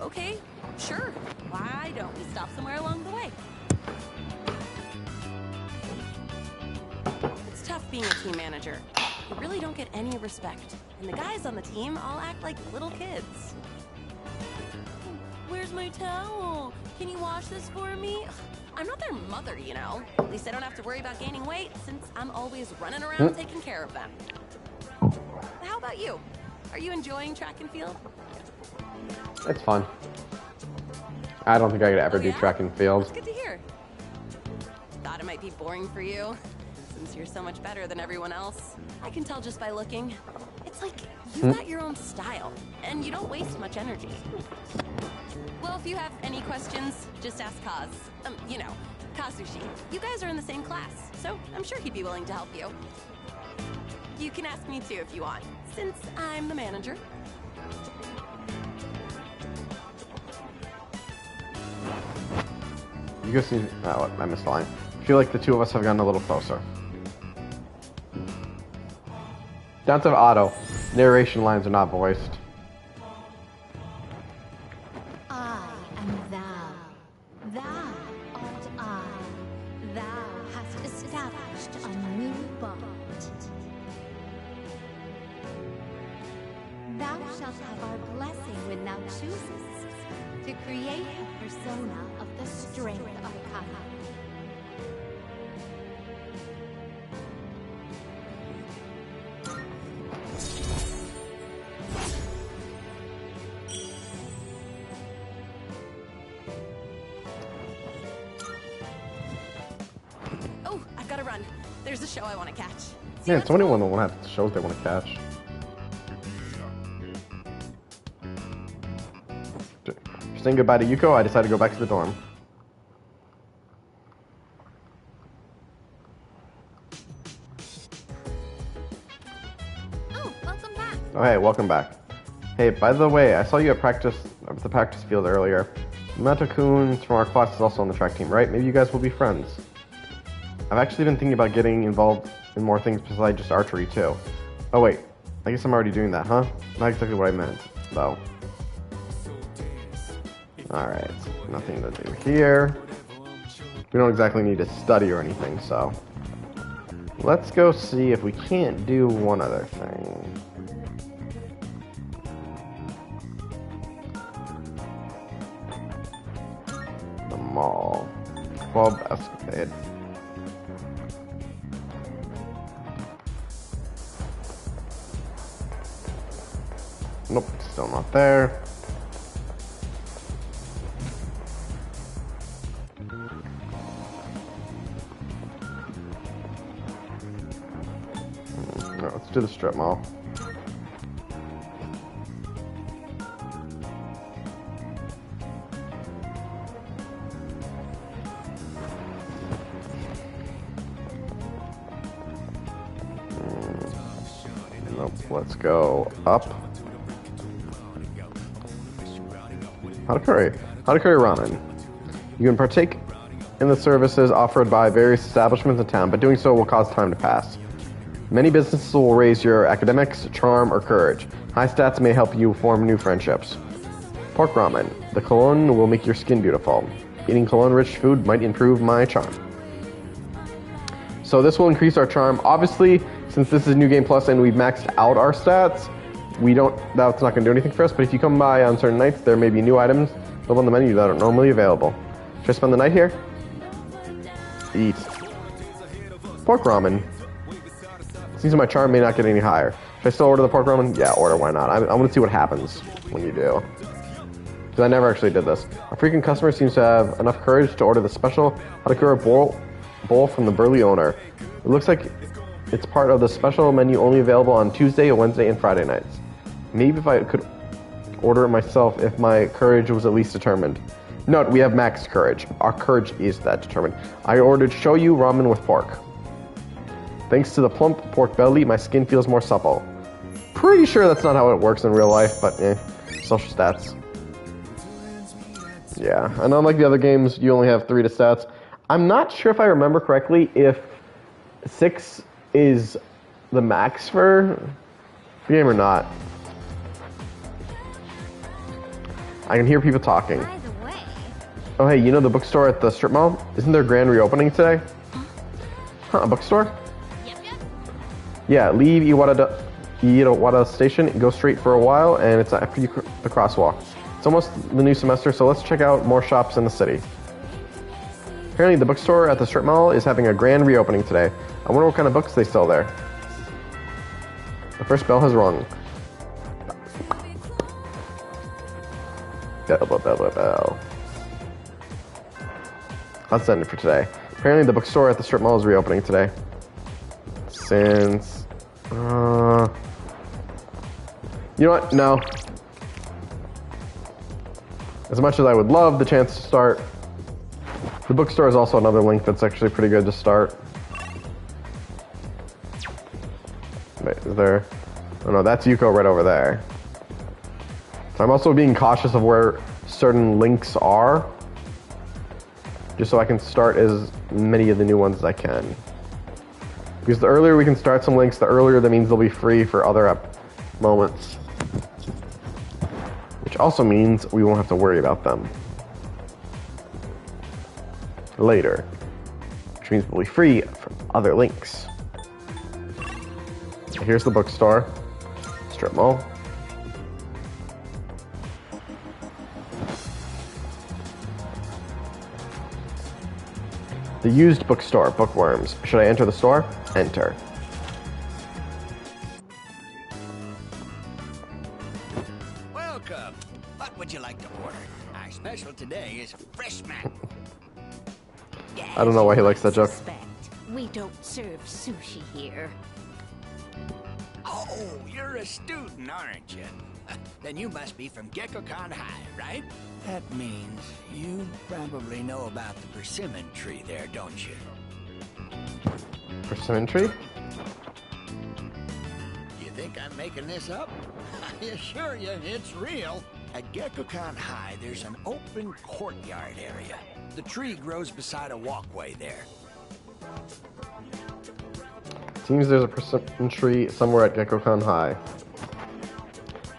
Okay, sure. Why don't we stop somewhere along the way? It's tough being a team manager. You really don't get any respect. And the guys on the team all act like little kids. Where's my towel? Can you wash this for me? I'm not their mother, you know. At least I don't have to worry about gaining weight since I'm always running around taking care of them. How about you? Are you enjoying track and field? It's fun. I don't think I could ever do track and field. Good to hear. Thought it might be boring for you, since you're so much better than everyone else. I can tell just by looking. It's like you've got your own style, and you don't waste much energy. Well, if you have any questions, just ask Kaz. You know, Kazushi. You guys are in the same class, so I'm sure he'd be willing to help you. You can ask me too if you want, since I'm the manager. You guys seem. Oh, I missed the line. I feel like the two of us have gotten a little closer. Down to auto. Narration lines are not voiced. I am thou. Thou art I. Thou hast established a new bond. Thou shalt have our blessing when thou choosest to create a persona of the strength arcana. Oh, I've got to run. There's a show I want to catch. Man, so many women want to have shows they want to catch. Saying goodbye to Yuko, I decided to go back to the dorm. Oh, welcome back. Oh, hey, welcome back. Hey, by the way, I saw you at the practice field earlier. Mata-kun from our class is also on the track team, right? Maybe you guys will be friends. I've actually been thinking about getting involved in more things besides just archery, too. Oh, wait. I guess I'm already doing that, huh? Not exactly what I meant, though. Alright, nothing to do here. We don't exactly need to study or anything, so... Let's go see if we can't do one other thing. The mall. Club Escapade. Nope, still not there. No, let's do the strip mall. Nope, let's go up. How to curry ramen. You can partake in the services offered by various establishments in town, but doing so will cause time to pass. Many businesses will raise your academics, charm, or courage. High stats may help you form new friendships. Pork ramen. The cologne will make your skin beautiful. Eating cologne-rich food might improve my charm. So this will increase our charm. Obviously, since this is New Game Plus and we've maxed out our stats, that's not going to do anything for us, but if you come by on certain nights, there may be new items available on the menu that are normally available. Should I spend the night here? Eat. Pork ramen. Seems my charm may not get any higher. Should I still order the pork ramen? Yeah, order, why not? I want to see what happens when you do. Because I never actually did this. A frequent customer seems to have enough courage to order the special Hadakura bowl from the burly owner. It looks like it's part of the special menu only available on Tuesday, Wednesday, and Friday nights. Maybe if I could order it myself if my courage was at least determined. Note, we have max courage. Our courage is that determined. I ordered shoyu ramen with pork. Thanks to the plump pork belly, my skin feels more supple. Pretty sure that's not how it works in real life, but social stats. Yeah, and unlike the other games, you only have 3 to stats. I'm not sure if I remember correctly if 6 is the max for the game or not. I can hear people talking. By the way. Oh, hey, you know the bookstore at the strip mall? Isn't there a grand reopening today? Huh, a bookstore? Yep. Yeah, leave Iwata Station, go straight for a while, and it's after the crosswalk. It's almost the new semester, so let's check out more shops in the city. Apparently the bookstore at the strip mall is having a grand reopening today. I wonder what kind of books they sell there. The first bell has rung. Bell. That's ended for today. Apparently the bookstore at the strip mall is reopening today. Since... you know what? No. As much as I would love the chance to start, the bookstore is also another link that's actually pretty good to start. Wait, is there... Oh no, that's Yuko right over there. So I'm also being cautious of where certain links are, just so I can start as many of the new ones as I can. Because the earlier we can start some links, the earlier that means they'll be free for other moments. Which also means we won't have to worry about them later. Which means we'll be free from other links. Here's the bookstore. Strip mall. The used bookstore, bookworms. Should I enter the store? Enter. Welcome. What would you like to order? Our special today is fresh mango. I don't know why he likes that joke. We don't serve sushi here. Oh, you're a student, aren't you? Then you must be from Gekkoukan High, right? That means you probably know about the persimmon tree there, don't you? Persimmon tree? You think I'm making this up? I assure you, it's real. At Gekkoukan High, there's an open courtyard area. The tree grows beside a walkway there. Seems there's a persimmon tree somewhere at Gekkoukan High.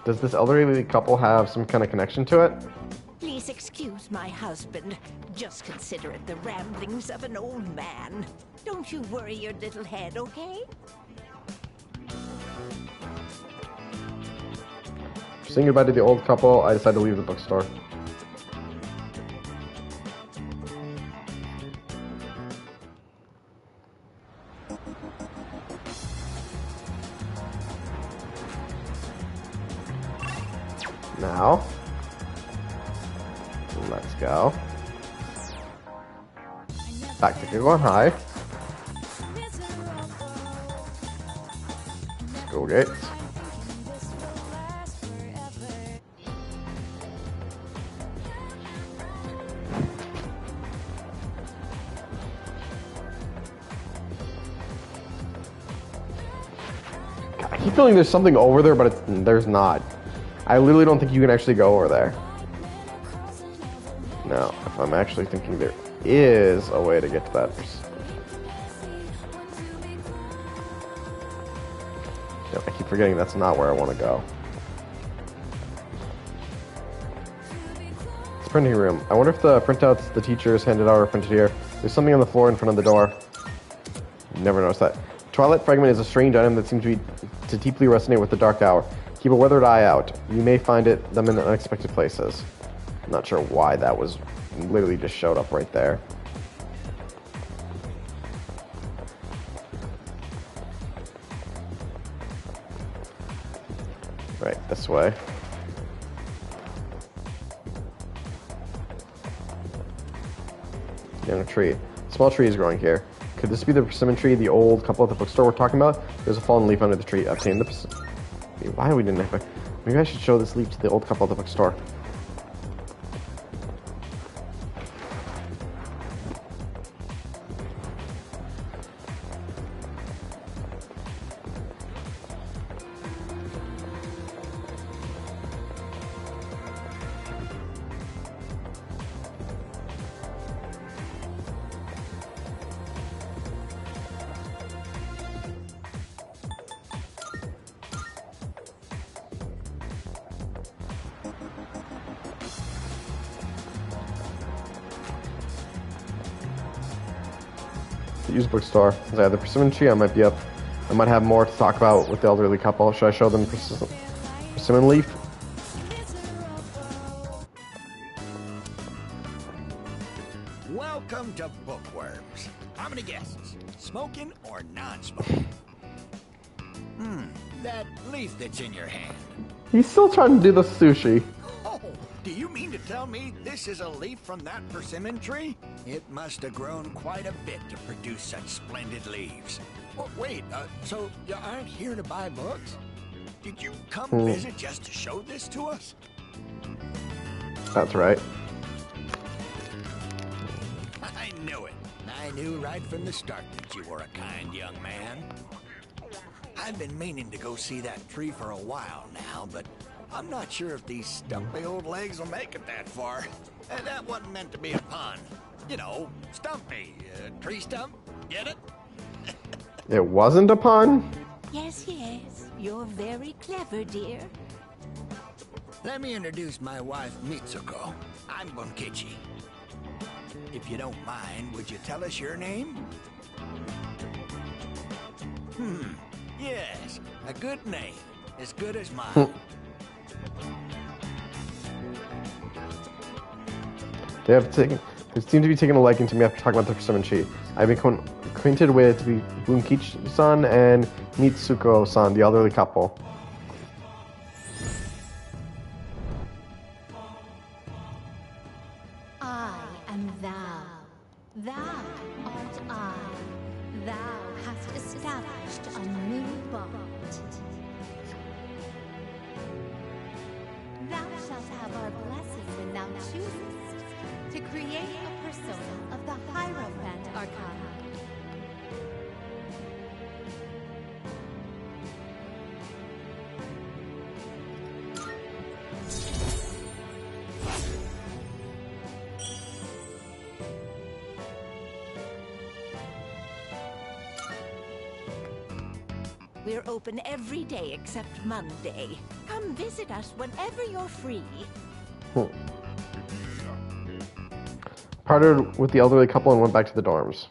Does this elderly couple have some kind of connection to it? Please excuse my husband. Just consider it the ramblings of an old man. Don't you worry your little head, okay? Saying goodbye to the old couple, I decided to leave the bookstore. Now, let's go back to Gekkoukan High. School gates. I keep feeling there's something over there, but there's not. I literally don't think you can actually go over there. Now, if I'm actually thinking there is a way to get to that. No, I keep forgetting that's not where I want to go. It's printing room. I wonder if the printouts the teachers handed out are printed here. There's something on the floor in front of the door. Never noticed that. Twilight Fragment is a strange item that seems to deeply resonate with the dark hour. Keep a weathered eye out. You may find them in unexpected places. I'm not sure why that was literally just showed up right there. Right, this way. Young tree. Small tree is growing here. Could this be the persimmon tree, the old couple at the bookstore we're talking about? There's a fallen leaf under the tree. Obtain the why we didn't have it? Maybe I should show this leaf to the old couple at the bookstore. Use bookstore. Since I have the persimmon tree, I might be up. I might have more to talk about with the elderly couple. Should I show them persimmon leaf? Welcome to Bookworms. How many guests? Smoking or non-smoking? That leaf that's in your hand. He's still trying to do the sushi. Oh, do you mean to tell me this is a leaf from that persimmon tree? It must have grown quite a bit to produce such splendid leaves. Oh, wait, so you aren't here to buy books? Did you come visit just to show this to us? That's right. I knew it. I knew right from the start that you were a kind young man. I've been meaning to go see that tree for a while now, but I'm not sure if these stumpy old legs will make it that far. And that wasn't meant to be a pun. You know, stumpy. Tree stump. Get it? It wasn't a pun? Yes, yes. You're very clever, dear. Let me introduce my wife, Mitsuko. I'm Bunkichi. If you don't mind, would you tell us your name? Yes, a good name. As good as mine. They seem to be taking a liking to me after talking about the persimmon tree. I've become acquainted with Bunkichi-san and Mitsuko-san, the elderly couple. I am thou. Thou art I. Thou hast established a new bond. Thou shalt have our blessing when thou choosest to create a persona of the Hierophant Arcana. We're open every day except Monday. Come visit us whenever you're free. Parted with the elderly couple and went back to the dorms.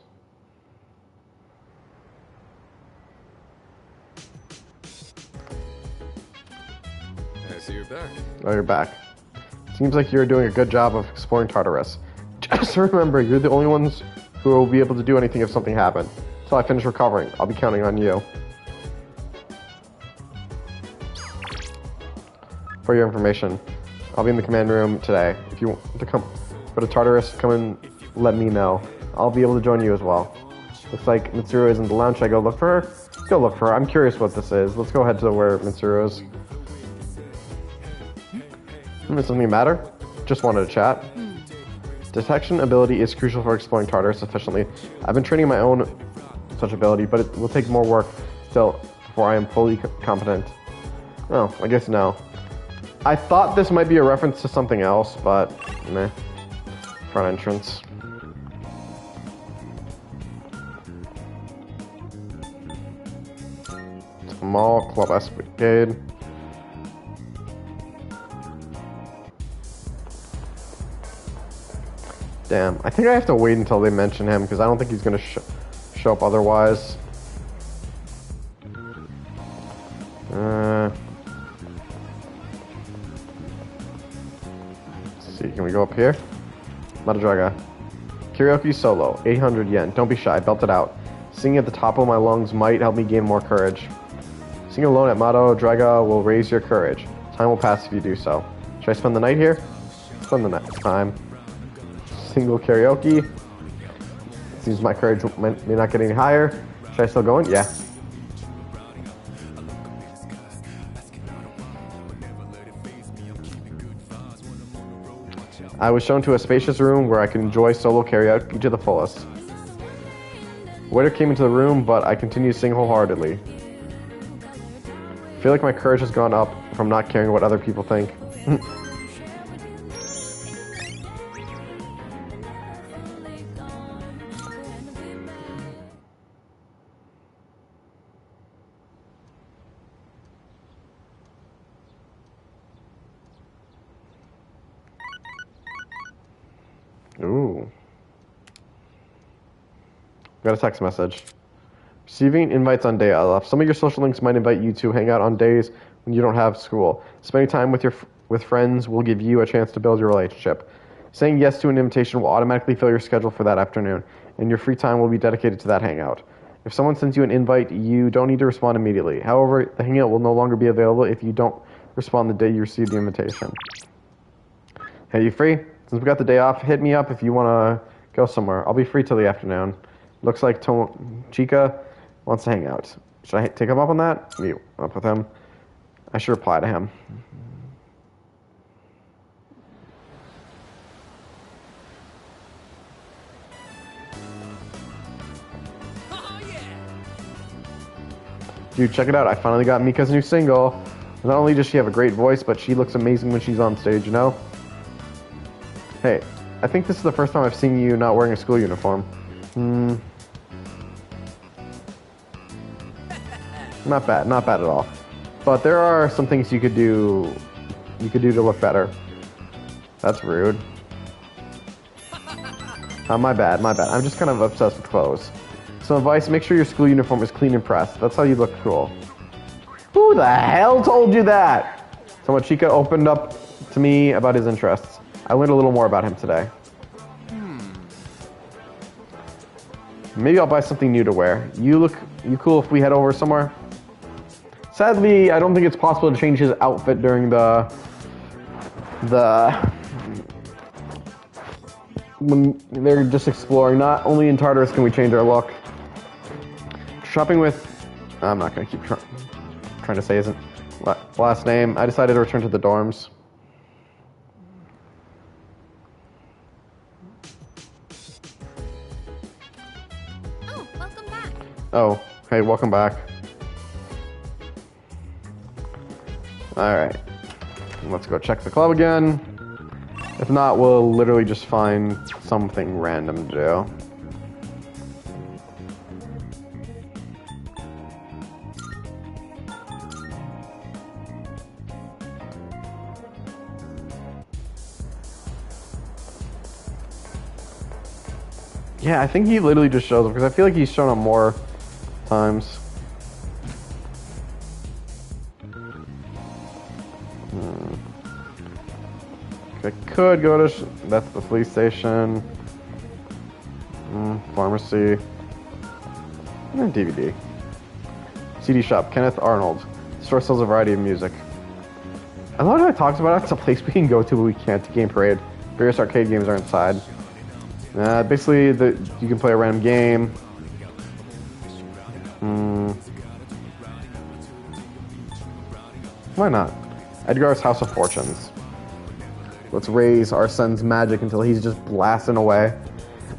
I see you're back. Oh, you're back. Seems like you're doing a good job of exploring Tartarus. Just remember, you're the only ones who will be able to do anything if something happened. Until I finish recovering, I'll be counting on you. For your information, I'll be in the command room today. If you want to come go to Tartarus, come and let me know. I'll be able to join you as well. Looks like Mitsuru is in the lounge. Should I go look for her? Let's go look for her. I'm curious what this is. Let's go ahead to where Mitsuru is. Does something matter? Just wanted to chat. Detection ability is crucial for exploring Tartarus efficiently. I've been training my own such ability, but it will take more work still before I am fully competent. Oh, I guess no. I thought this might be a reference to something else, but meh. front entrance. Mall, Club Escapade. Damn, I think I have to wait until they mention him because I don't think he's gonna show up otherwise. Let's see, can we go up here? Madadraga. Karaoke solo, 800 yen. Don't be shy, belt it out. Singing at the top of my lungs might help me gain more courage. Sing alone at Madadraga will raise your courage. Time will pass if you do so. Should I spend the night here? Spend the night time. Single karaoke. Seems my courage may not get any higher. Should I still go in? Yeah. I was shown to a spacious room where I could enjoy solo karaoke to the fullest. Waiter came into the room, but I continued to sing wholeheartedly. I feel like my courage has gone up from not caring what other people think. Ooh. Got a text message. Receiving invites on day off. Some of your social links might invite you to hang out on days when you don't have school. Spending time with friends will give you a chance to build your relationship. Saying yes to an invitation will automatically fill your schedule for that afternoon, and your free time will be dedicated to that hangout. If someone sends you an invite, you don't need to respond immediately. However, the hangout will no longer be available if you don't respond the day you receive the invitation. Hey, you free? Since we got the day off, hit me up if you want to go somewhere. I'll be free till the afternoon. Looks like Chica wants to hang out. Should I take him up on that? Meet up with him. I should reply to him. Dude, check it out. I finally got Mika's new single. Not only does she have a great voice, but she looks amazing when she's on stage, you know? Hey, I think this is the first time I've seen you not wearing a school uniform. Not bad at all. But there are some things you could do to look better. That's rude. My bad. I'm just kind of obsessed with clothes. Some advice, make sure your school uniform is clean and pressed. That's how you look cool. Who the hell told you that? So when Chica opened up to me about his interests, I learned a little more about him today. Maybe I'll buy something new to wear. You cool if we head over somewhere? Sadly, I don't think it's possible to change his outfit during when they're just exploring. Not only in Tartarus can we change our look. Shopping with... I'm not going to keep trying to say his last name. I decided to return to the dorms. Oh, welcome back. Oh, hey, welcome back. Alright. Let's go check the club again. If not, we'll literally just find something random to do. Yeah, I think he literally just shows up because I feel like he's shown up more times. I could go to... that's the police station. Pharmacy. And DVD. CD shop. Kenneth Arnold. Store sells a variety of music. I love how it talks about it. It's a place we can go to, but we can't. Game Parade. Various arcade games are inside. Basically, you can play a random game. Why not? Edgar's House of Fortunes. Let's raise our son's magic until he's just blasting away.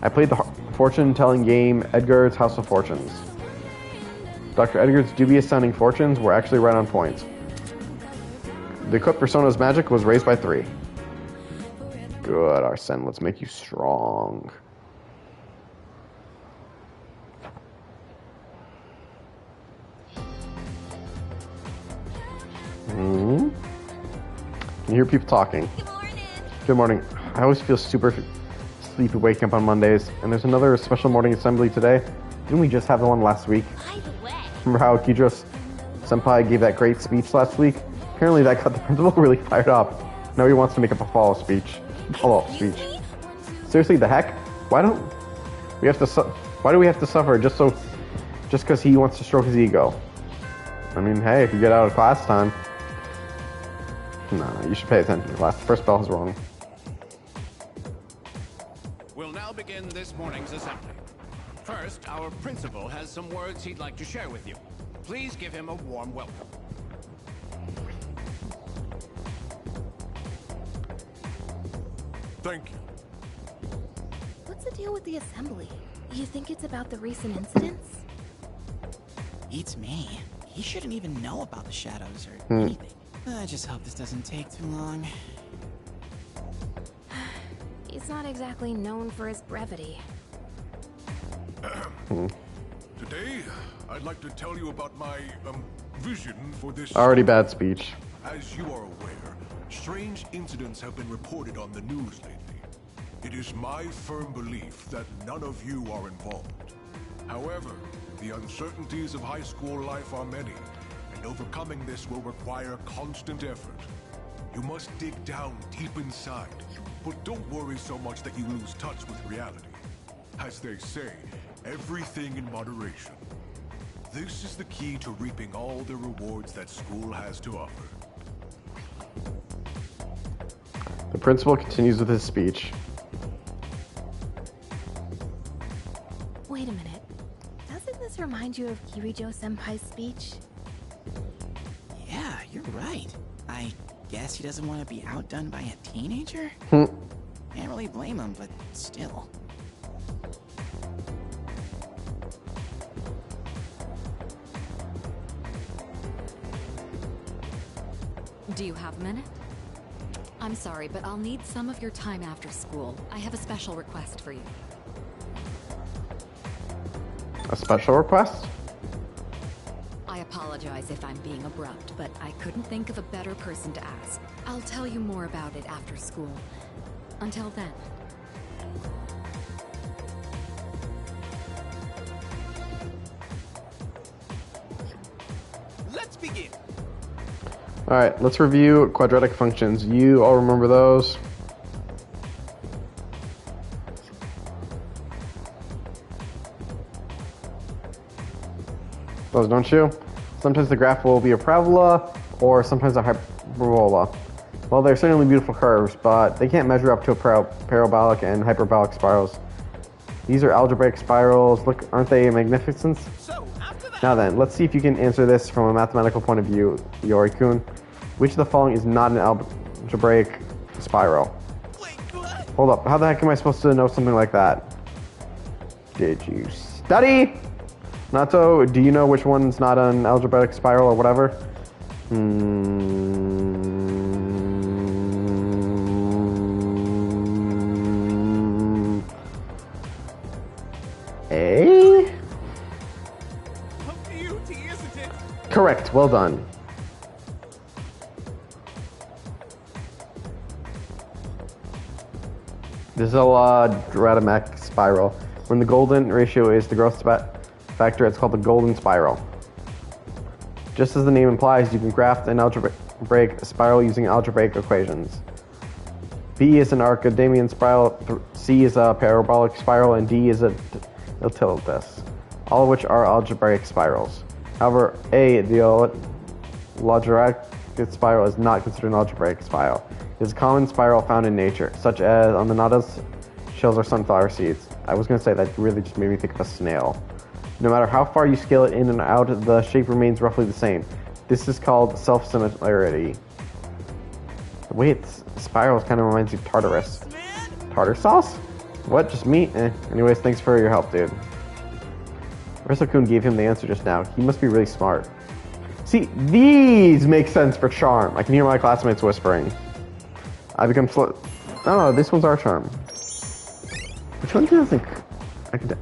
I played the fortune-telling game Edgar's House of Fortunes. Dr. Edgar's dubious-sounding fortunes were actually right on point. The equipped persona's magic was raised by 3. Good, Arsene. Let's make you strong. Hmm? Can you hear people talking? Good morning. Good morning. I always feel super sleepy waking up on Mondays, and there's another special morning assembly today. Didn't we just have the one last week? By the way. Remember how Kidros Senpai gave that great speech last week? Apparently that got the principal really fired up. Now he wants to make up a follow-up speech. Seriously, the heck? Why do we have to suffer just because he wants to stroke his ego? I mean, hey, if you get out of class time, no, you should pay attention to class. The first bell is wrong. We'll now begin this morning's assembly. First, our principal has some words he'd like to share with you. Please give him a warm welcome. Thank you. What's the deal with the assembly? You think it's about the recent incidents? It's me. He shouldn't even know about the shadows or anything. I just hope this doesn't take too long. He's not exactly known for his brevity. Today, I'd like to tell you about my vision for this. Already bad speech. As you are aware, strange incidents have been reported on the news lately. It is my firm belief that none of you are involved. However, the uncertainties of high school life are many, and overcoming this will require constant effort. You must dig down deep inside, but don't worry so much that you lose touch with reality. As they say, everything in moderation. This is the key to reaping all the rewards that school has to offer. The principal continues with his speech. Wait a minute. Doesn't this remind you of Kirijo-senpai's speech? Yeah, you're right. I guess he doesn't want to be outdone by a teenager? Can't really blame him, but still. Do you have a minute? I'm sorry, but I'll need some of your time after school. I have a special request for you. A special request? I apologize if I'm being abrupt, but I couldn't think of a better person to ask. I'll tell you more about it after school. Until then. Let's begin. Alright, let's review quadratic functions. You all remember those? Those, don't you? Sometimes the graph will be a parabola, or sometimes a hyperbola. Well, they're certainly beautiful curves, but they can't measure up to a parabolic and hyperbolic spirals. These are algebraic spirals. Look, aren't they magnificent? Now then, let's see if you can answer this from a mathematical point of view, Yori-kun. Which of the following is not an algebraic spiral? Hold up, how the heck am I supposed to know something like that? Did you study? Nato, do you know which one's not an algebraic spiral or whatever? A? Correct, well done. This is a Dirac spiral. When the golden ratio is the growth factor, it's called the golden spiral. Just as the name implies, you can graph an algebraic spiral using algebraic equations. B is an Archimedean spiral, C is a parabolic spiral, and D is a tilde, all of which are algebraic spirals. However, A, the logarithmic spiral, is not considered an algebraic spiral. It is a common spiral found in nature, such as on the nautilus shells or sunflower seeds. I was going to say that really just made me think of a snail. No matter how far you scale it in and out, the shape remains roughly the same. This is called self-similarity. The way it's spirals kind of reminds you of Tartarus. Tartar sauce? What? Just me? Anyways, thanks for your help, dude. Riso-kun gave him the answer just now. He must be really smart. See, these make sense for charm. I can hear my classmates whispering. I become Oh no, this one's our charm. Which one do you think?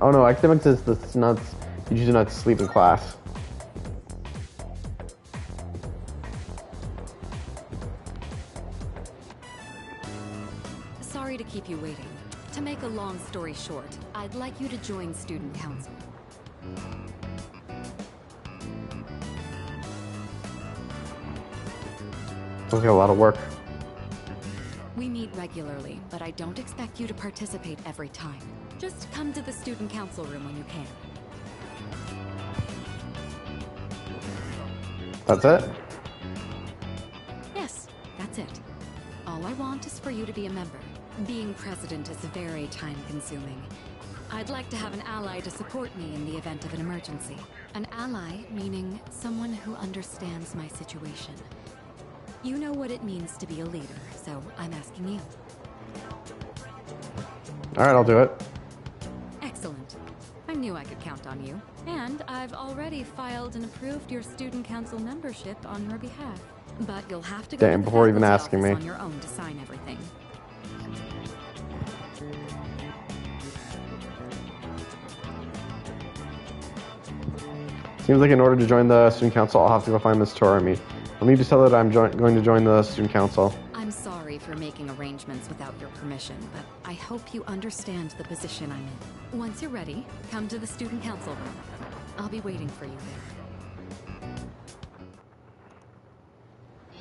Oh no, academics is the nuts. You choose not to sleep in class. Sorry to keep you waiting. To make a long story short, I'd like you to join student council. Sounds like a lot of work. We meet regularly, but I don't expect you to participate every time. Just come to the student council room when you can. That's it? Yes, that's it. All I want is for you to be a member. Being president is very time-consuming. I'd like to have an ally to support me in the event of an emergency. An ally meaning someone who understands my situation. You know what it means to be a leader, so I'm asking you. Alright, I'll do it. Excellent. I knew I could count on you. And I've already filed and approved your student council membership on your behalf. But you'll have to go to the before even faculty asking office me. on your own to sign everything. Seems like in order to join the student council, I'll have to go find Miss Torami. I'll need to tell her that I'm going to join the student council. I'm sorry for making arrangements without your permission, but I hope you understand the position I'm in. Once you're ready, come to the student council room. I'll be waiting for you there.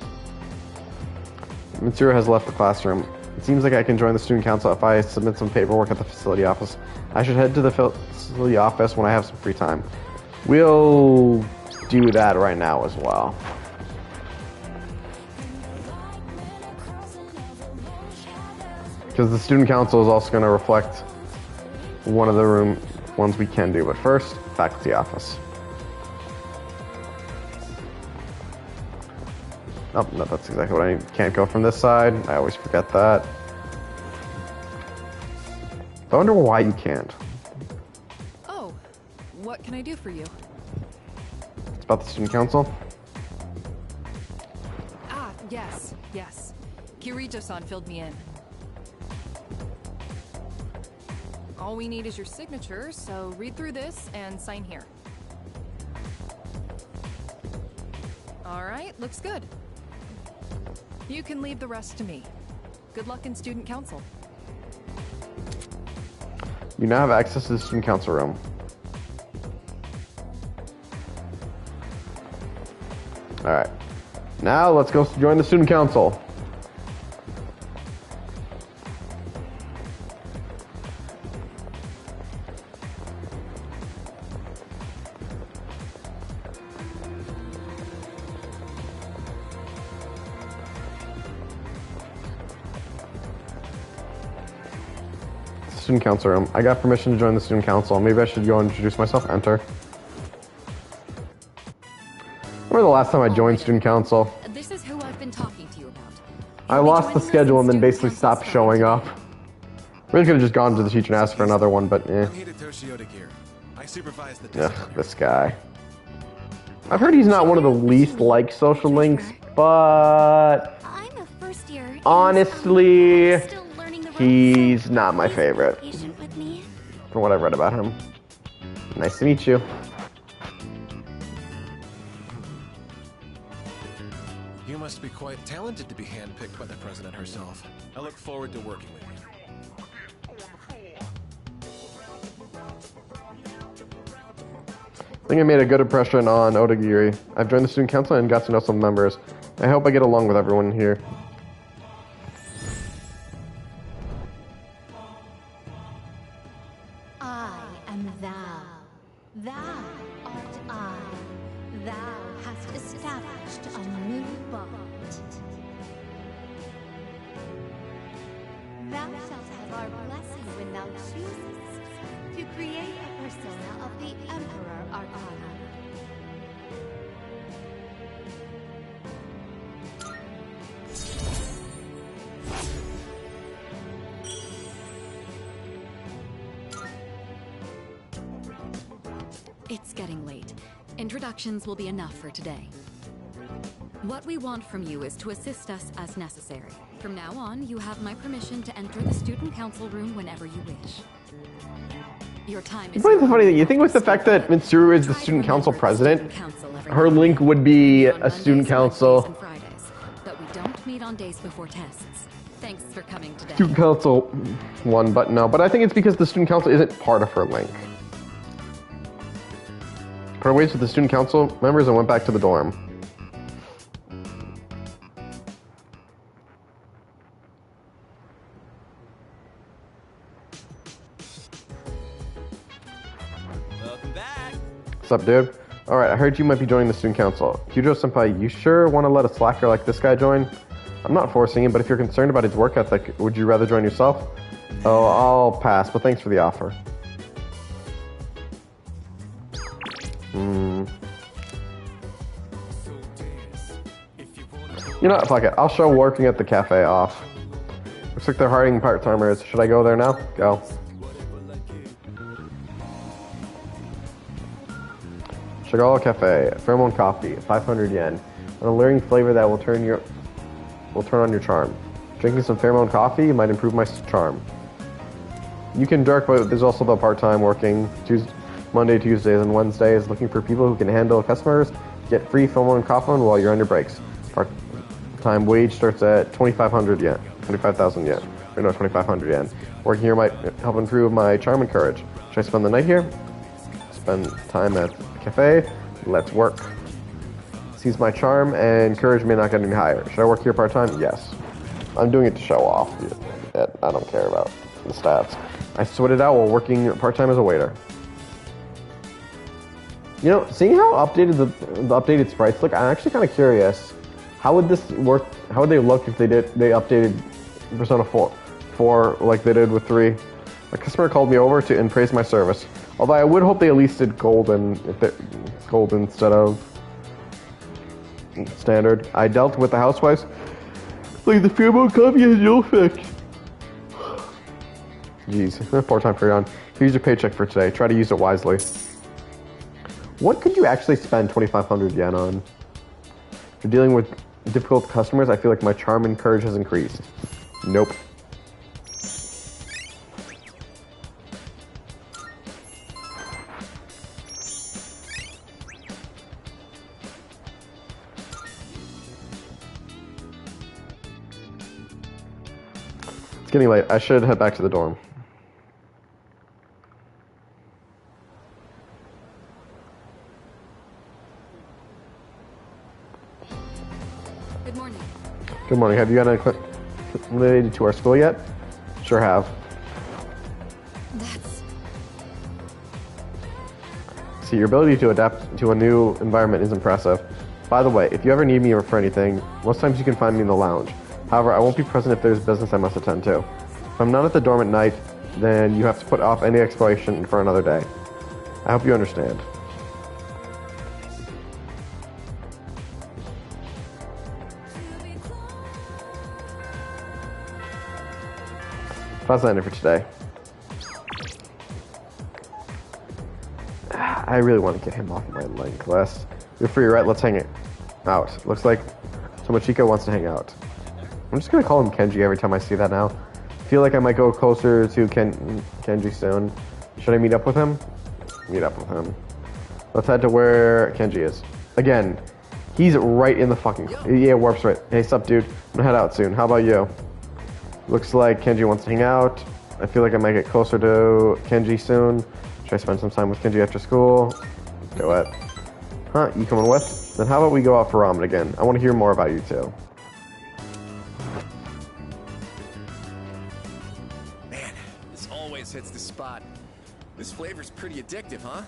Mitsuru has left the classroom. It seems like I can join the student council if I submit some paperwork at the facility office. I should head to the facility office when I have some free time. We'll do that right now as well. Because the student council is also going to reflect one of the ones we can do. But first, faculty office. Oh, no, that's exactly what I need. Can't go from this side. I always forget that. I wonder why you can't. Oh, what can I do for you? It's about the student council. Ah, yes. Kirito-san filled me in. All we need is your signature, so read through this and sign here. All right, looks good. You can leave the rest to me. Good luck in student council. You now have access to the student council room. Alright. Now let's go join the student council. Student council room. I got permission to join the student council. Maybe I should go and introduce myself. Enter. Remember the last time I joined student council? This is who I've been talking to you about. I lost the schedule and then basically stopped showing up. Really could have just gone to the teacher and asked for another one, but eh. Ugh, this guy. I've heard he's not one of the least liked social links, but I'm a first year. honestly, Still learning the ropes. he's not my favorite. Patient with me. From what I've read about him. Nice to meet you. You must be quite talented to be handpicked by the president herself. I look forward to working with you. I think I made a good impression on Odagiri. I've joined the student council and got to know some members. I hope I get along with everyone here. I am thou. Thou art I. Thou hast established a new bond. Thou shalt have our blessing when thou choosest to create a persona of the Emperor Arcana. It's getting late. Introductions will be enough for today. What we want from you is to assist us as necessary. From now on, you have my permission to enter the student council room whenever you wish. Your time is But the funny thing, you think with the fact that Mitsuru is the student council president, her link would be a student council. But we don't meet on days before tests. Thanks for coming today. Student council one, but no. But I think it's because the student council isn't part of her link. Part ways with the student council members and went back to the dorm. Welcome back. What's up, dude? Alright, I heard you might be joining the student council. Kyujo-senpai, you sure want to let a slacker like this guy join? I'm not forcing him, but if you're concerned about his work ethic, would you rather join yourself? Oh, I'll pass, but thanks for the offer. You know what, fuck it. I'll show working at the cafe off. Looks like they're hiring part-timers. Should I go there now? Go. Chagall Cafe, pheromone coffee, 500 yen. An alluring flavor that will turn on your charm. Drinking some pheromone coffee might improve my charm. You can direct, but there's also the part-time working Monday, Tuesdays, and Wednesdays, looking for people who can handle customers. Get free pheromone coffee while you're on your breaks. Part-time wage starts at 2,500 yen, 25,000 yen, or no, 2,500 yen. Working here might help improve my charm and courage. Should I spend the night here? Spend time at the cafe. Let's work. Sees my charm and courage may not get any higher. Should I work here part-time? Yes. I'm doing it to show off. I don't care about the stats. I sweated out while working part-time as a waiter. You know, seeing how updated the updated sprites look, I'm actually kind of curious. How would this work? How would they look if they updated Persona 4 like they did with 3? A customer called me over and praised my service. Although I would hope they at least did golden, gold instead of standard. I dealt with the housewives like the pheromone coffee has no effect. Jeez, poor time for you on. Here's your paycheck for today. Try to use it wisely. What could you actually spend 2,500 yen on? If you're dealing with difficult customers, I feel like my charm and courage has increased. Nope. It's getting late. I should head back to the dorm. Good morning. Good morning. Have you got any related to our school yet? Sure have. That's... See, your ability to adapt to a new environment is impressive. By the way, if you ever need me for anything, most times you can find me in the lounge. However, I won't be present if there's business I must attend to. If I'm not at the dorm at night, then you have to put off any exploration for another day. I hope you understand. That's the end for today. I really want to get him off my link list. You're free, right? Let's hang it out. Looks like Tomochika wants to hang out. I'm just gonna call him Kenji every time I see that now. I feel like I might go closer to Kenji soon. Should I meet up with him? Meet up with him. Let's head to where Kenji is. Again, he's right in the fucking... Yeah, warp's right. Hey, sup, dude? I'm gonna head out soon. How about you? Looks like Kenji wants to hang out. I feel like I might get closer to Kenji soon. Should I spend some time with Kenji after school? Do it. Huh, you coming with? Then how about we go out for ramen again? I want to hear more about you too. Man, this always hits the spot. This flavor's pretty addictive, huh?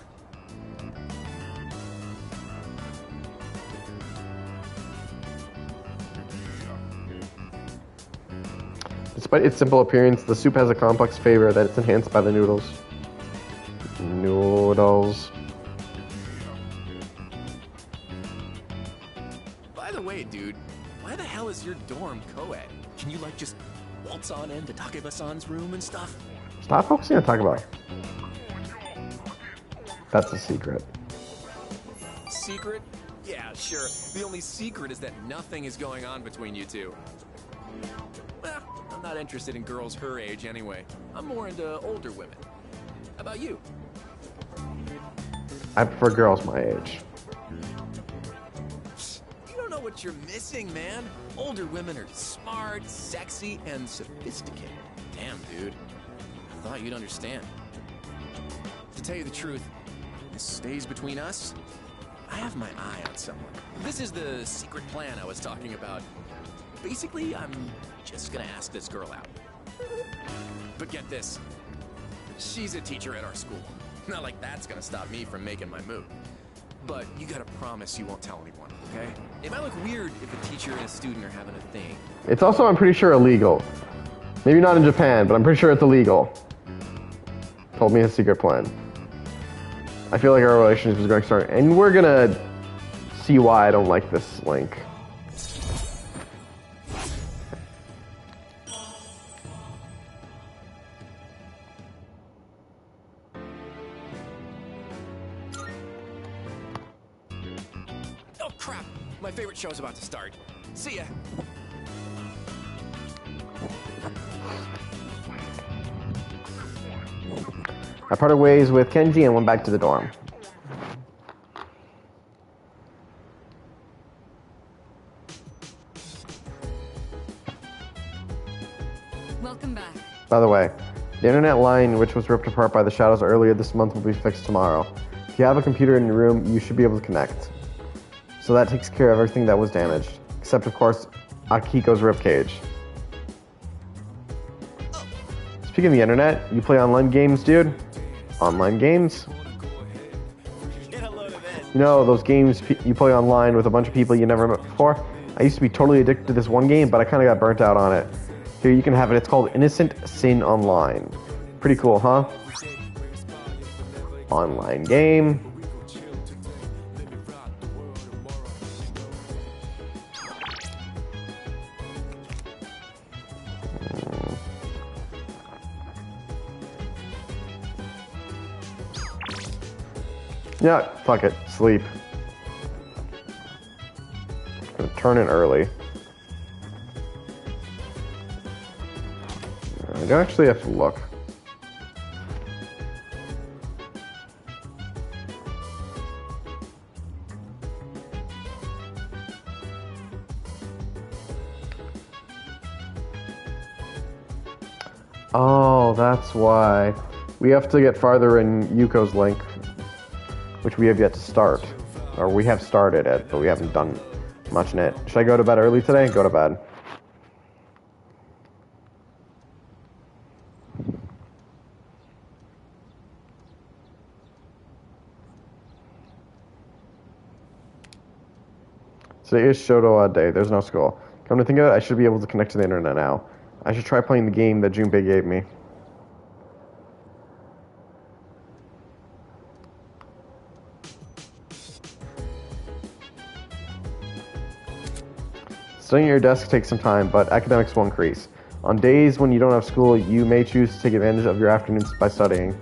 Despite its simple appearance, the soup has a complex flavor that is enhanced by the noodles. Noodles. By the way, dude, why the hell is your dorm co-ed? Can you, like, just waltz on into Takeba-san's room and stuff? Stop focusing on Takeba. That's a secret. Secret? Yeah, sure. The only secret is that nothing is going on between you two. not interested in girls her age anyway. I'm more into older women. How about you? I prefer girls my age. You don't know what you're missing, man. Older women are smart, sexy, and sophisticated. Damn, dude. I thought you'd understand. To tell you the truth, this stays between us. I have my eye on someone. This is the secret plan I was talking about. Basically, I'm just gonna ask this girl out. But get this. She's a teacher at our school. Not like that's gonna stop me from making my move. But you gotta promise you won't tell anyone, okay? It might look weird if a teacher and a student are having a thing. It's also, I'm pretty sure, illegal. Maybe not in Japan, but I'm pretty sure it's illegal. Told me his secret plan. I feel like our relationship is going to start, and we're gonna see why I don't like this link. Oh crap! My favorite show's about to start. See ya! I parted ways with Kenji and went back to the dorm. Welcome back. By the way, the internet line which was ripped apart by the shadows earlier this month will be fixed tomorrow. If you have a computer in your room, you should be able to connect. So that takes care of everything that was damaged. Except, of course, Akiko's ribcage. Speaking of the internet, you play online games, dude? Online games? You know, those games you play online with a bunch of people you never met before? I used to be totally addicted to this one game, but I kind of got burnt out on it. Here, you can have it. It's called Innocent Sin Online. Pretty cool, huh? Online game. Yeah, fuck it. Sleep. Gonna turn in early. I don't actually have to look. Oh, that's why. We have to get farther in Yuko's link, which we have yet to start. Or we have started it, but we haven't done much in it. Should I go to bed early today? Go to bed. Today is Shoto day. There's no school. Come to think of it, I should be able to connect to the internet now. I should try playing the game that Junpei gave me. Studying at your desk takes some time, but academics will increase. On days when you don't have school, you may choose to take advantage of your afternoons by studying.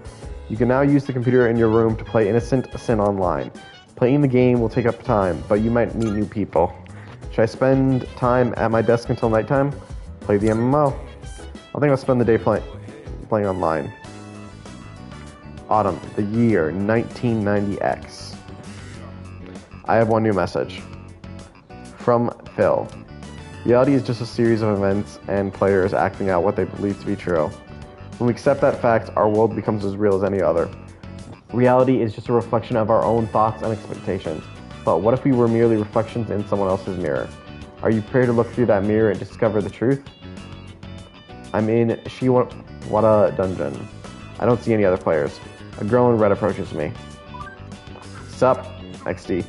You can now use the computer in your room to play Innocent Sin Online. Playing the game will take up time, but you might meet new people. Should I spend time at my desk until nighttime? Play the MMO. I think I'll spend the day playing online. Autumn, the year 1990X. I have one new message. From Phil. Reality is just a series of events and players acting out what they believe to be true. When we accept that fact, our world becomes as real as any other. Reality is just a reflection of our own thoughts and expectations. But what if we were merely reflections in someone else's mirror? Are you prepared to look through that mirror and discover the truth? I'm in Shiwata dungeon. I don't see any other players. A girl in red approaches me. Sup? XD.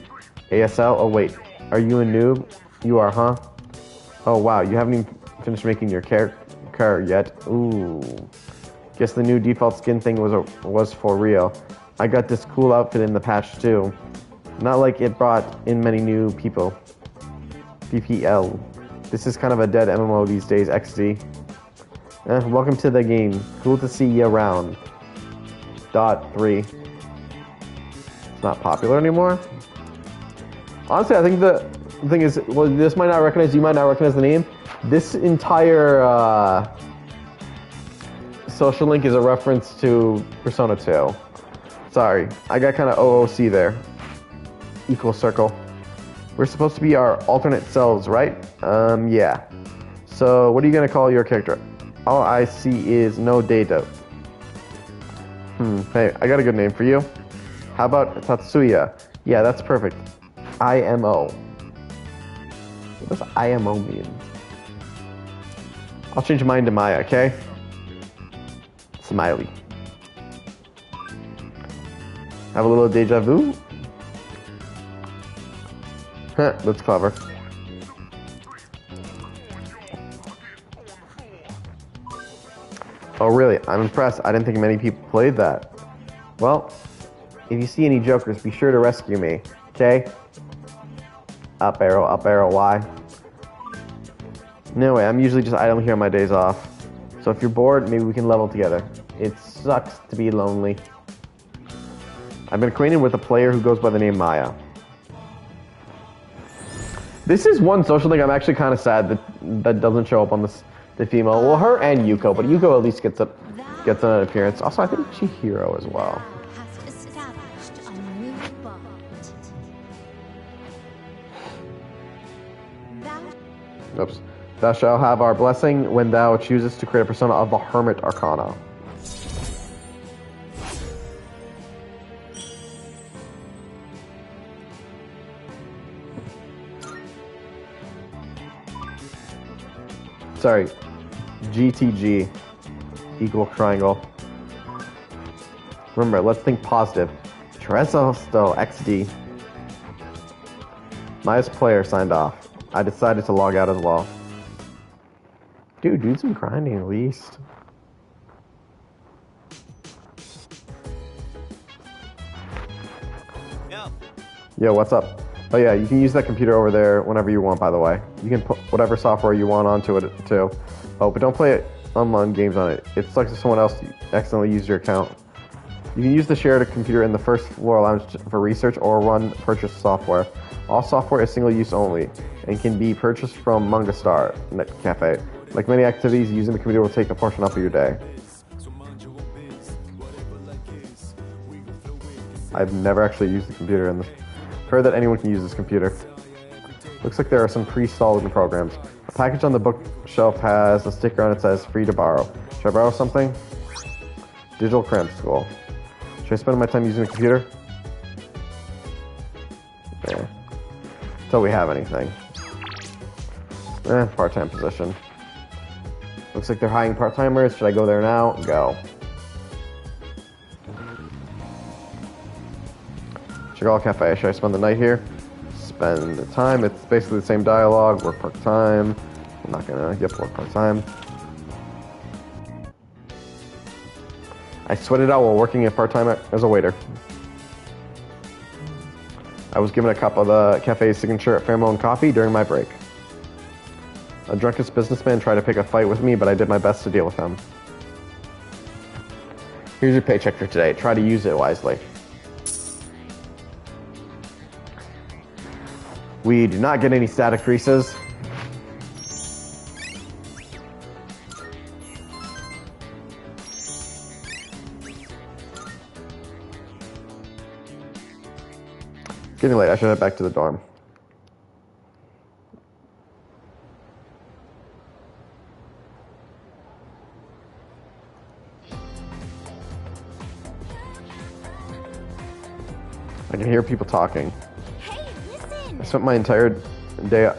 ASL? Oh wait, are you a noob? You are, huh? Oh wow, you haven't even finished making your character yet. Ooh. Guess the new default skin thing was for real. I got this cool outfit in the patch too. Not like it brought in many new people. PPL. This is kind of a dead MMO these days, XD. Welcome to the game. Cool to see you around. .3. It's not popular anymore? Honestly, I think the thing is, well, this might not recognize, you might not recognize the name. This entire social link is a reference to Persona 2. Sorry, I got kind of OOC there. Equal circle. We're supposed to be our alternate selves, right? Yeah. So, what are you gonna call your character? All I see is no data. Hey, I got a good name for you. How about Tatsuya? Yeah, that's perfect. IMO. What does IMO mean? I'll change mine to Maya, okay? Smiley. Have a little deja vu? Huh, that's clever. Oh really? I'm impressed. I didn't think many people played that. Well, if you see any jokers, be sure to rescue me, okay? Up arrow, Y. No way, I'm usually just idle here on my days off. So if you're bored, maybe we can level together. It sucks to be lonely. I've been acquainted with a player who goes by the name Maya. This is one social link I'm actually kind of sad that doesn't show up on the female. Well, her and Yuko, but Yuko at least gets an appearance. Also, I think Chihiro as well. Oops. Thou shalt have our blessing when thou choosest to create a persona of the Hermit Arcana. Sorry, GTG equal triangle. Remember, let's think positive. Tresosto XD. Maya's player signed off. I decided to log out as well. Dude, do some grinding at least. Yo, what's up? Oh yeah, you can use that computer over there whenever you want, by the way. You can put whatever software you want onto it, too. Oh, but don't play online games on it. It sucks if someone else accidentally used your account. You can use the shared computer in the first floor lounge for research or run purchased software. All software is single-use only and can be purchased from Manga Star Cafe. Like many activities, using the computer will take a portion off of your day. I've never actually used the computer in this. Heard that anyone can use this computer. Looks like there are some pre-installed programs. A package on the bookshelf has a sticker on it that says free to borrow. Should I borrow something? Digital cram school. Should I spend my time using the computer? Yeah. Until we have anything. Part-time position. Looks like they're hiring part-timers. Should I go there now? Go. Chagall Cafe. Should I spend the night here? Spend the time. It's basically the same dialogue. Work part-time. I'm not gonna get work part-time. I sweated out while working at part-time as a waiter. I was given a cup of the cafe's signature Pheromone coffee during my break. A drunken businessman tried to pick a fight with me, but I did my best to deal with him. Here's your paycheck for today. Try to use it wisely. We do not get any stat increases. Getting late. I should head back to the dorm. I can hear people talking. Hey, listen! I spent my entire day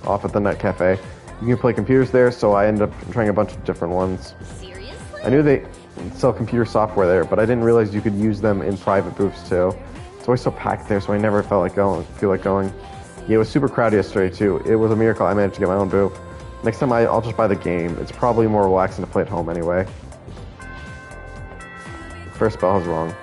off at the Net Cafe. You can play computers there, so I ended up trying a bunch of different ones. Seriously? I knew they sell computer software there, but I didn't realize you could use them in private booths too. It's always so packed there, so I never feel like going. Yeah, it was super crowded yesterday too. It was a miracle I managed to get my own booth. Next time I'll just buy the game. It's probably more relaxing to play at home anyway. First spell was wrong.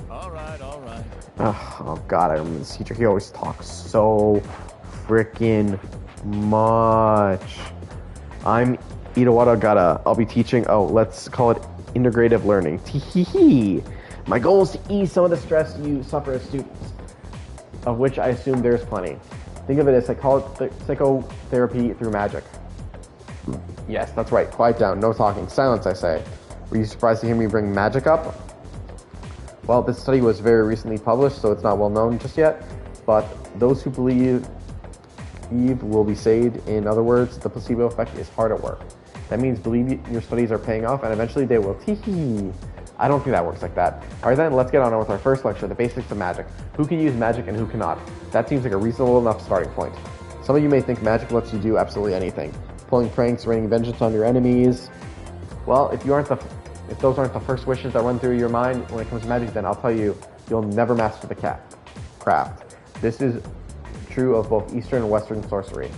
Alright. Oh god, I remember this teacher. He always talks so freaking much. I'm Itawara I'll be teaching, let's call it integrative learning. Tee-hee-hee. My goal is to ease some of the stress you suffer as students, of which I assume there's plenty. Think of it as psychotherapy through magic. Yes, that's right. Quiet down. No talking. Silence, I say. Were you surprised to hear me bring magic up? Well, this study was very recently published, so it's not well known just yet. But those who believe will be saved. In other words, the placebo effect is hard at work. That means believe your studies are paying off, and eventually they will. Tee-hee. I don't think that works like that. Alright then, let's get on with our first lecture, the basics of magic. Who can use magic and who cannot? That seems like a reasonable enough starting point. Some of you may think magic lets you do absolutely anything. Pulling pranks, raining vengeance on your enemies. Well, if those aren't the first wishes that run through your mind when it comes to magic, then I'll tell you, you'll never master the craft. This is true of both Eastern and Western sorcery.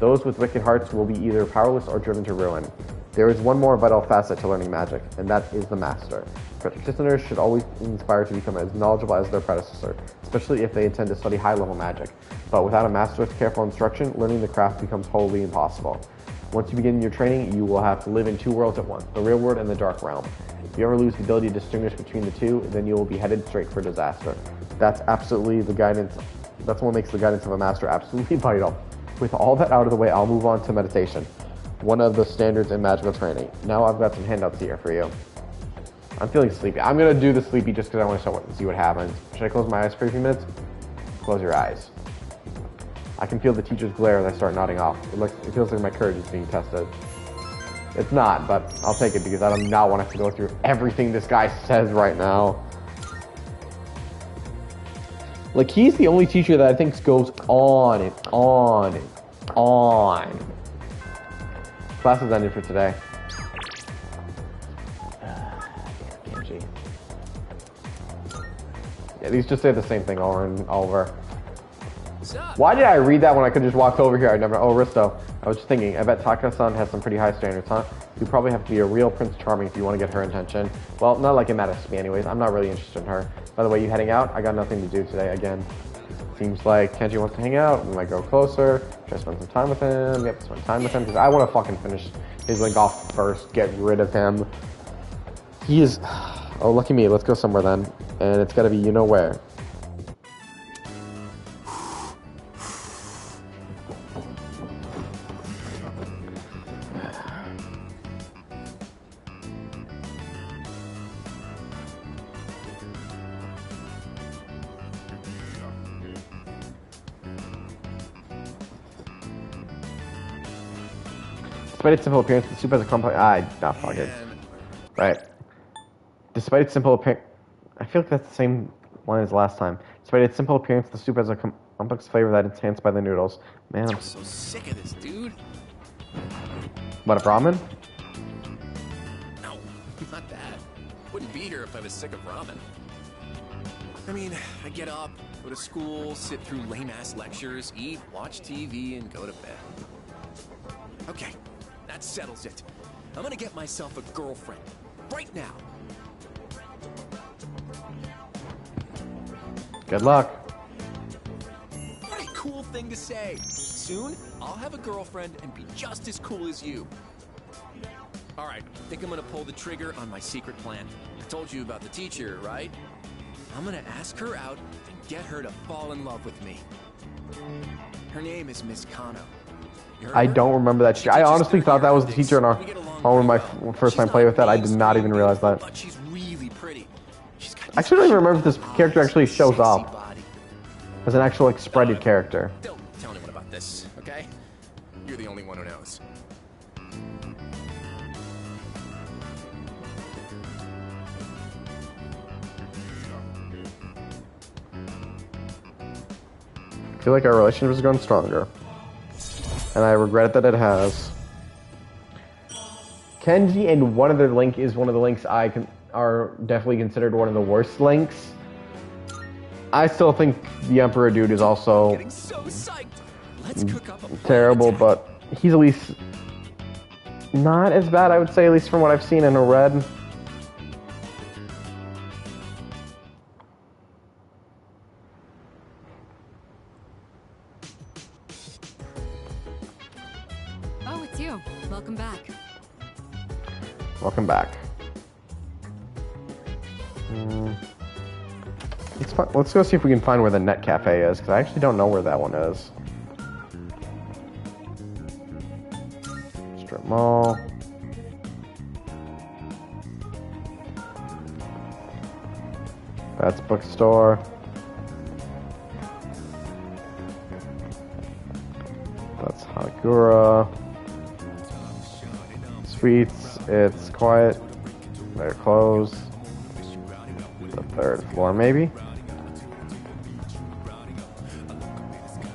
Those with wicked hearts will be either powerless or driven to ruin. There is one more vital facet to learning magic, and that is the master. Practitioners should always inspire to become as knowledgeable as their predecessor, especially if they intend to study high-level magic. But without a master with careful instruction, learning the craft becomes wholly impossible. Once you begin your training, you will have to live in two worlds at once, the real world and the dark realm. If you ever lose the ability to distinguish between the two, then you will be headed straight for disaster. That's absolutely the guidance. That's what makes the guidance of a master absolutely vital. With all that out of the way, I'll move on to meditation, one of the standards in magical training. Now I've got some handouts here for you. I'm feeling sleepy. I'm gonna do the sleepy just because I want to see what happens. Should I close my eyes for a few minutes? Close your eyes. I can feel the teacher's glare as I start nodding off. It feels like my courage is being tested. It's not, but I'll take it because I do not want to have to go through everything this guy says right now. Like, he's the only teacher that I think goes on and on and on. Class is ended for today. Genji. Yeah, these just say the same thing over and over. Why did I read that when I could just walk over here? I never. Oh, Risto. I was just thinking. I bet Taka-san has some pretty high standards, huh? You probably have to be a real Prince Charming if you want to get her attention. Well, not like it matters to me, anyways. I'm not really interested in her. By the way, you heading out? I got nothing to do today. Again, seems like Kenji wants to hang out. We might go closer. Try to spend some time with him. Yep, spend time with him because I want to fucking finish his link off first. Get rid of him. He is. Oh, lucky me. Let's go somewhere then, and it's got to be you know where. Despite its simple appearance, the soup has a complex. Fuck it. Right. Despite its simple appearance, I feel like that's the same line as last time. Despite its simple appearance, the soup has a complex flavor that is enhanced by the noodles. Man, I'm so sick of this, dude. What, a ramen? No, not that. Wouldn't be here if I was sick of ramen. I mean, I get up, go to school, sit through lame-ass lectures, eat, watch TV, and go to bed. Okay. That settles it. I'm gonna get myself a girlfriend. Right now. Good luck. What a cool thing to say. Soon, I'll have a girlfriend and be just as cool as you. Alright, I think I'm gonna pull the trigger on my secret plan. I told you about the teacher, right? I'm gonna ask her out and get her to fall in love with me. Her name is Miss Kano. I don't remember that shit. I honestly thought that was the teacher in our home when my first time playing with that. I did not even realize that. But she's really pretty. I actually don't even remember if this character actually shows up as an actual expanded character. Don't tell anyone about this, okay? You're the only one who knows. I feel like our relationship has grown stronger. And I regret that it has. Kenji and one other link is one of the links are definitely considered one of the worst links. I still think the Emperor dude is also terrible, but he's at least not as bad, I would say, at least from what I've seen and read. Oh, it's you. Welcome back. Welcome back. Let's go see if we can find where the Net Cafe is, because I actually don't know where that one is. Strip Mall. That's bookstore. That's Hagura. Sweets, it's quiet. They're closed. The third floor, maybe?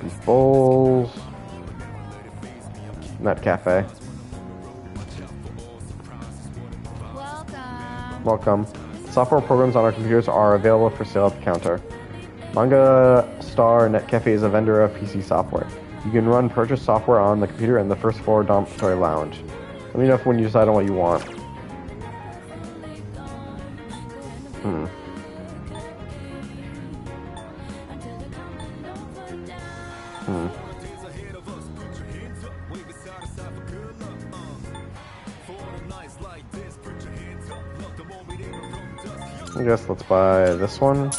Beef bowls. Net cafe. Welcome. Software programs on our computers are available for sale at the counter. Manga Star Net Cafe is a vendor of PC software. You can run purchase software on the computer in the first floor dormitory lounge. Let me know when you decide on what you want. I guess let's buy this one.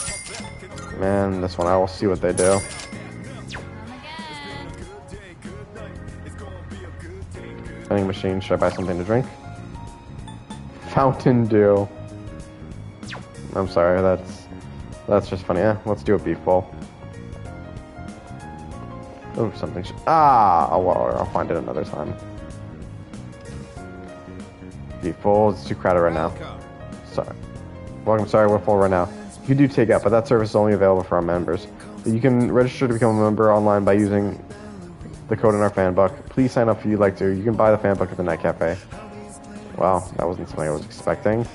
Man, this one, I will see what they do. Vending machine, should I buy something to drink? Fountain Dew. I'm sorry, that's just funny. Yeah, let's do a beef bowl. Oh, something. I'll find it another time. Beef bowl, it's too crowded right now. Sorry. Welcome, sorry, we're full right now. You can do takeout, but that service is only available for our members. But you can register to become a member online by using the code in our fan book. Please sign up if you'd like to. You can buy the fan book at the Night Cafe. Wow, that wasn't something I was expecting.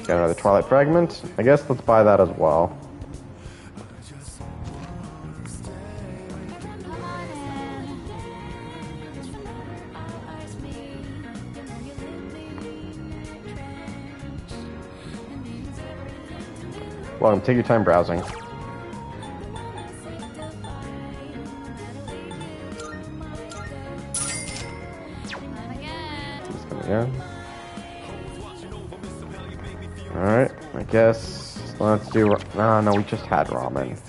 Got another Twilight Fragment. I guess let's buy that as well. Welcome, take your time browsing. Again. Alright, I guess let's do... No, we just had ramen.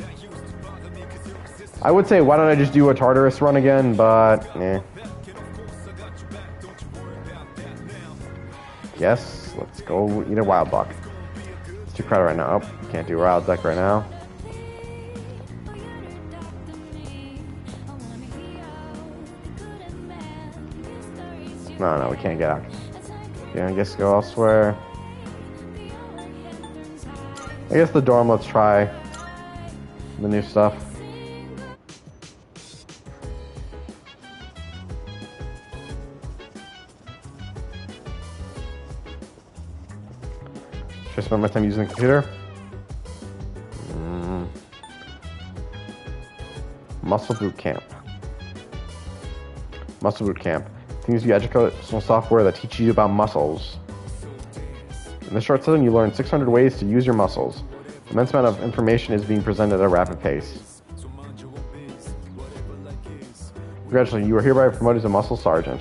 I would say, why don't I just do a Tartarus run again, but... Yes, let's go eat a wild buck. It's too crowded right now. Oh, can't do wild duck right now. No, we can't get out. Yeah, I guess go elsewhere. I guess the dorm, let's try the new stuff. Should I spend my time using the computer? Muscle Boot Camp. Muscle Boot Camp. Use the educational software that teaches you about muscles. In this short session, you learn 600 ways to use your muscles. An immense amount of information is being presented at a rapid pace. Congratulations, you are hereby promoted as a muscle sergeant.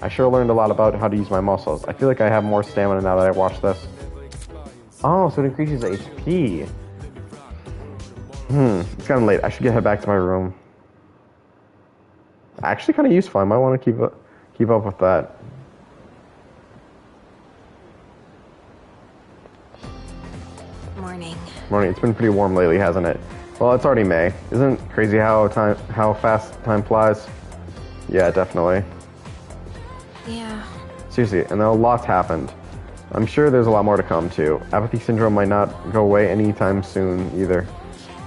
I sure learned a lot about how to use my muscles. I feel like I have more stamina now that I watched this. Oh, so it increases HP. It's kind of late. I should head back to my room. Actually, kind of useful. I might want to keep up with that. Morning. Morning. It's been pretty warm lately, hasn't it? Well, it's already May. Isn't it crazy how fast time flies? Yeah, definitely. Yeah. Seriously, and a lot's happened. I'm sure there's a lot more to come too. Apathy syndrome might not go away anytime soon either.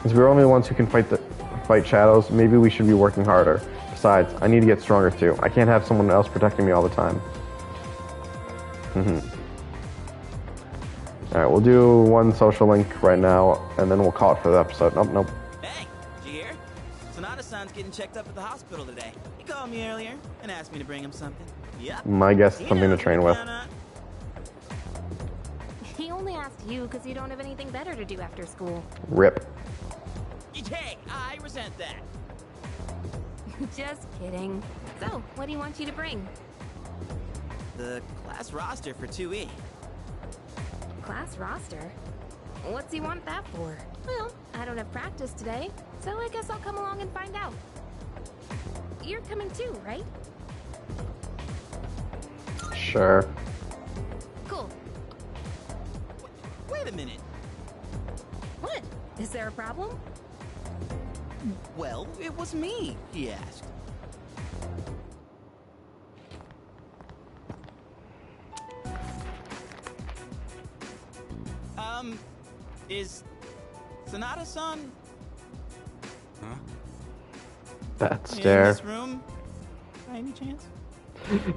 Since we're only the ones who can fight shadows, maybe we should be working harder. Besides, I need to get stronger too. I can't have someone else protecting me all the time. Alright, we'll do one social link right now, and then we'll call it for the episode. Nope. Hey, did you hear? Sonata-san's getting checked up at the hospital today. He called me earlier and asked me to bring him something. Yep. My guess is something to train with. He only asked you because you don't have anything better to do after school. RIP. Hey, I resent that. Just kidding. So, what do you want you to bring? The class roster for 2E. Class roster? What's he want that for? Well, I don't have practice today, so I guess I'll come along and find out. You're coming too, right? Sure. Cool. Wait a minute. What? Is there a problem? Well, it was me, he asked. Is Sonata-san? Huh? That In stare. this room? By any chance?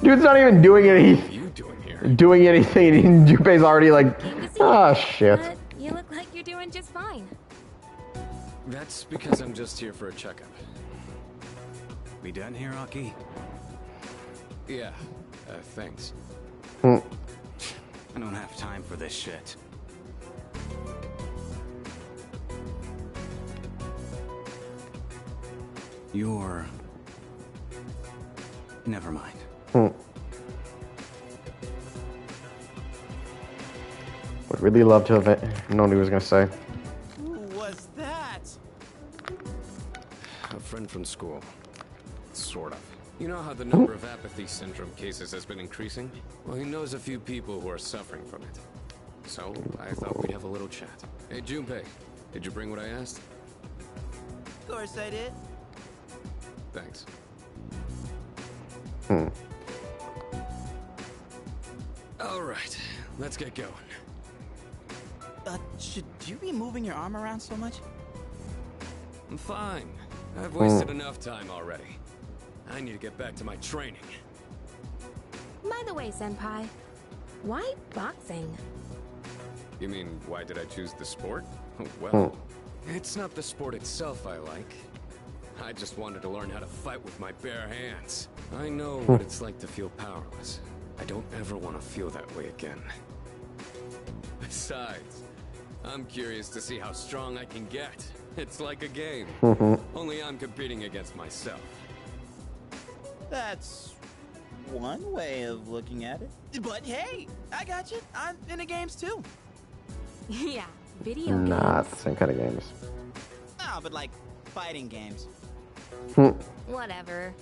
Dude's not even doing any. What are you doing here? Doing anything, and Junpei's already like, ah, shit. But you look like you're doing just fine. That's because I'm just here for a checkup. We done here, Aki? Yeah, thanks. I don't have time for this shit. You're... Never mind. Would really love to have known what he was gonna say. Who was that? A friend from school. Sort of. You know how the number of apathy syndrome cases has been increasing? Well, he knows a few people who are suffering from it. So, I thought we'd have a little chat. Hey, Junpei, did you bring what I asked? Of course I did. Thanks. All right, let's get going. Should you be moving your arm around so much? I'm fine. I've wasted enough time already. I need to get back to my training. By the way, Senpai, why boxing? You mean, why did I choose the sport? Well, it's not the sport itself I like. I just wanted to learn how to fight with my bare hands. I know what it's like to feel powerless. I don't ever want to feel that way again. Besides, I'm curious to see how strong I can get. It's like a game. Only I'm competing against myself. That's one way of looking at it. But hey, I got you. I'm into games too. Yeah, video games. Not the same kind of games. No, but like fighting games. Whatever.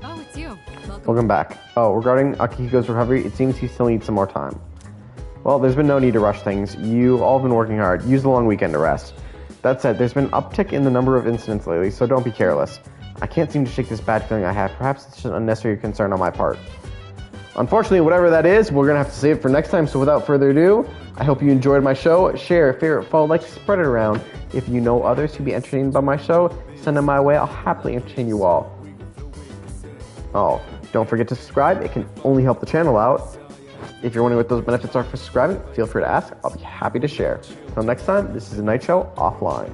Oh, it's you. Welcome back. Oh, regarding Akihiko's recovery, it seems he still needs some more time. Well, there's been no need to rush things. You've all been working hard. Use the long weekend to rest. That said, there's been an uptick in the number of incidents lately, so don't be careless. I can't seem to shake this bad feeling I have. Perhaps it's just an unnecessary concern on my part. Unfortunately, whatever that is, we're going to have to save it for next time, so without further ado, I hope you enjoyed my show. Share, favorite, follow, like, spread it around. If you know others who'd be entertained by my show, send them my way. I'll happily entertain you all. Oh, don't forget to subscribe. It can only help the channel out. If you're wondering what those benefits are for subscribing, feel free to ask. I'll be happy to share. Until next time, this is The Night Show, offline.